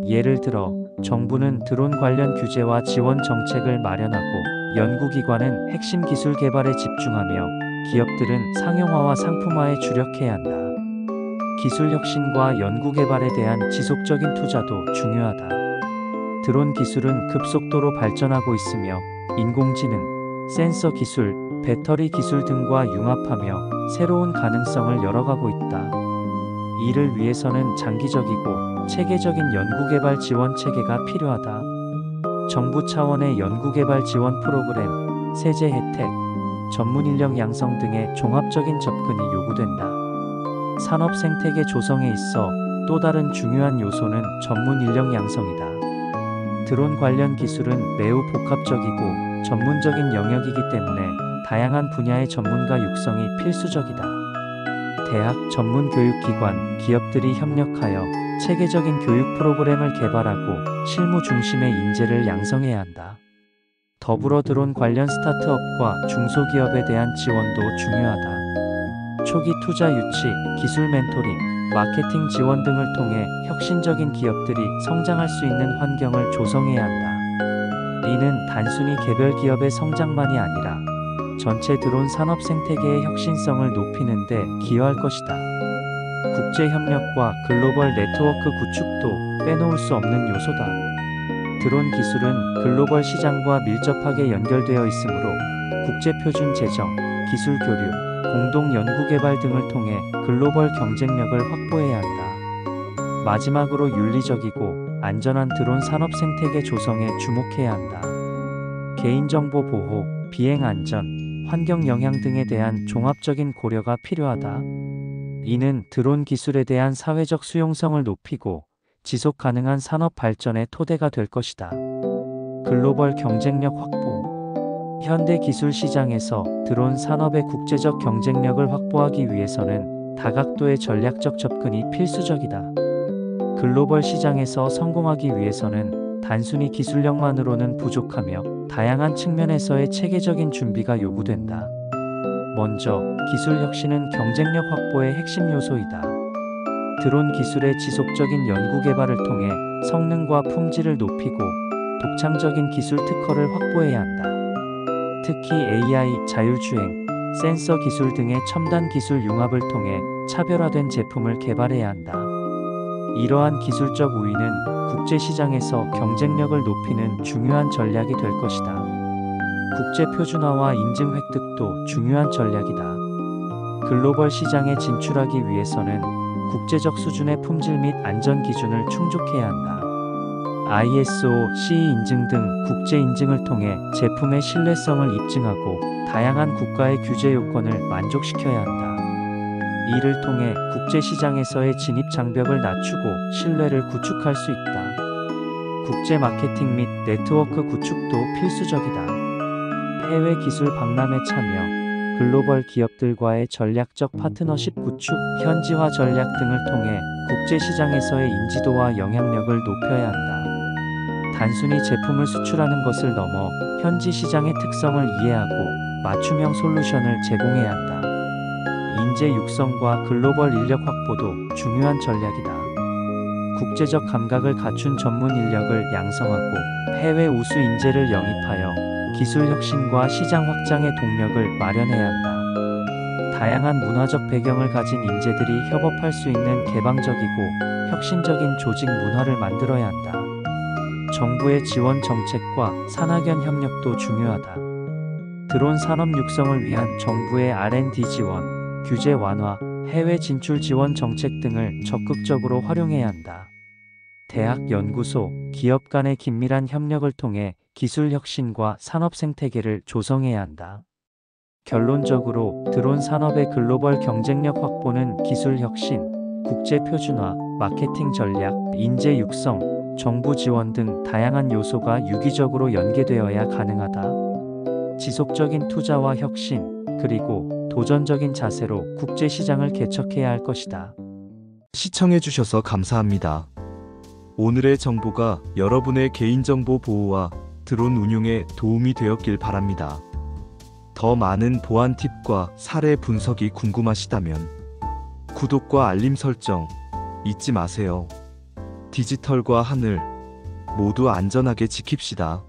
예를 들어 정부는 드론 관련 규제와 지원 정책을 마련하고 연구기관은 핵심 기술 개발에 집중하며 기업들은 상용화와 상품화에 주력해야 한다. 기술 혁신과 연구 개발에 대한 지속적인 투자도 중요하다. 드론 기술은 급속도로 발전하고 있으며 인공지능, 센서 기술, 배터리 기술 등과 융합하며 새로운 가능성을 열어가고 있다. 이를 위해서는 장기적이고 체계적인 연구개발 지원 체계가 필요하다. 정부 차원의 연구개발 지원 프로그램, 세제 혜택, 전문 인력 양성 등의 종합적인 접근이 요구된다. 산업 생태계 조성에 있어 또 다른 중요한 요소는 전문 인력 양성이다. 드론 관련 기술은 매우 복합적이고 전문적인 영역이기 때문에 다양한 분야의 전문가 육성이 필수적이다. 대학, 전문 교육기관, 기업들이 협력하여 체계적인 교육 프로그램을 개발하고 실무 중심의 인재를 양성해야 한다. 더불어 드론 관련 스타트업과 중소기업에 대한 지원도 중요하다. 초기 투자 유치, 기술 멘토링, 마케팅 지원 등을 통해 혁신적인 기업들이 성장할 수 있는 환경을 조성해야 한다. 이는 단순히 개별 기업의 성장만이 아니라 전체 드론 산업 생태계의 혁신성을 높이는 데 기여할 것이다. 국제 협력과 글로벌 네트워크 구축도 빼놓을 수 없는 요소다. 드론 기술은 글로벌 시장과 밀접하게 연결되어 있으므로 국제 표준 제정, 기술 교류, 공동 연구 개발 등을 통해 글로벌 경쟁력을 확보해야 한다. 마지막으로 윤리적이고 안전한 드론 산업 생태계 조성에 주목해야 한다. 개인정보 보호, 비행 안전, 환경 영향 등에 대한 종합적인 고려가 필요하다. 이는 드론 기술에 대한 사회적 수용성을 높이고 지속 가능한 산업 발전의 토대가 될 것이다. 글로벌 경쟁력 확보. 현대 기술 시장에서 드론 산업의 국제적 경쟁력을 확보하기 위해서는 다각도의 전략적 접근이 필수적이다. 글로벌 시장에서 성공하기 위해서는 단순히 기술력만으로는 부족하며 다양한 측면에서의 체계적인 준비가 요구된다. 먼저, 기술 혁신은 경쟁력 확보의 핵심 요소이다. 드론 기술의 지속적인 연구 개발을 통해 성능과 품질을 높이고 독창적인 기술 특허를 확보해야 한다. 특히 AI, 자율주행, 센서 기술 등의 첨단 기술 융합을 통해 차별화된 제품을 개발해야 한다. 이러한 기술적 우위는 국제 시장에서 경쟁력을 높이는 중요한 전략이 될 것이다. 국제 표준화와 인증 획득도 중요한 전략이다. 글로벌 시장에 진출하기 위해서는 국제적 수준의 품질 및 안전 기준을 충족해야 한다. ISO, CE 인증 등 국제 인증을 통해 제품의 신뢰성을 입증하고 다양한 국가의 규제 요건을 만족시켜야 한다. 이를 통해 국제 시장에서의 진입 장벽을 낮추고 신뢰를 구축할 수 있다. 국제 마케팅 및 네트워크 구축도 필수적이다. 해외 기술 박람회 참여, 글로벌 기업들과의 전략적 파트너십 구축, 현지화 전략 등을 통해 국제 시장에서의 인지도와 영향력을 높여야 한다. 단순히 제품을 수출하는 것을 넘어 현지 시장의 특성을 이해하고 맞춤형 솔루션을 제공해야 한다. 인재 육성과 글로벌 인력 확보도 중요한 전략이다. 국제적 감각을 갖춘 전문 인력을 양성하고 해외 우수 인재를 영입하여 기술 혁신과 시장 확장의 동력을 마련해야 한다. 다양한 문화적 배경을 가진 인재들이 협업할 수 있는 개방적이고 혁신적인 조직 문화를 만들어야 한다. 정부의 지원 정책과 산학연 협력도 중요하다. 드론 산업 육성을 위한 정부의 R&D 지원, 규제 완화, 해외 진출 지원 정책 등을 적극적으로 활용해야 한다. 대학, 연구소, 기업 간의 긴밀한 협력을 통해 기술 혁신과 산업 생태계를 조성해야 한다. 결론적으로 드론 산업의 글로벌 경쟁력 확보는 기술 혁신, 국제 표준화, 마케팅 전략, 인재 육성, 정부 지원 등 다양한 요소가 유기적으로 연계되어야 가능하다. 지속적인 투자와 혁신, 그리고 도전적인 자세로 국제 시장을 개척해야 할 것이다. 시청해주셔서 감사합니다. 오늘의 정보가 여러분의 개인정보 보호와 드론 운용에 도움이 되었길 바랍니다. 더 많은 보안 팁과 사례 분석이 궁금하시다면 구독과 알림 설정 잊지 마세요. 디지털과 하늘 모두 안전하게 지킵시다.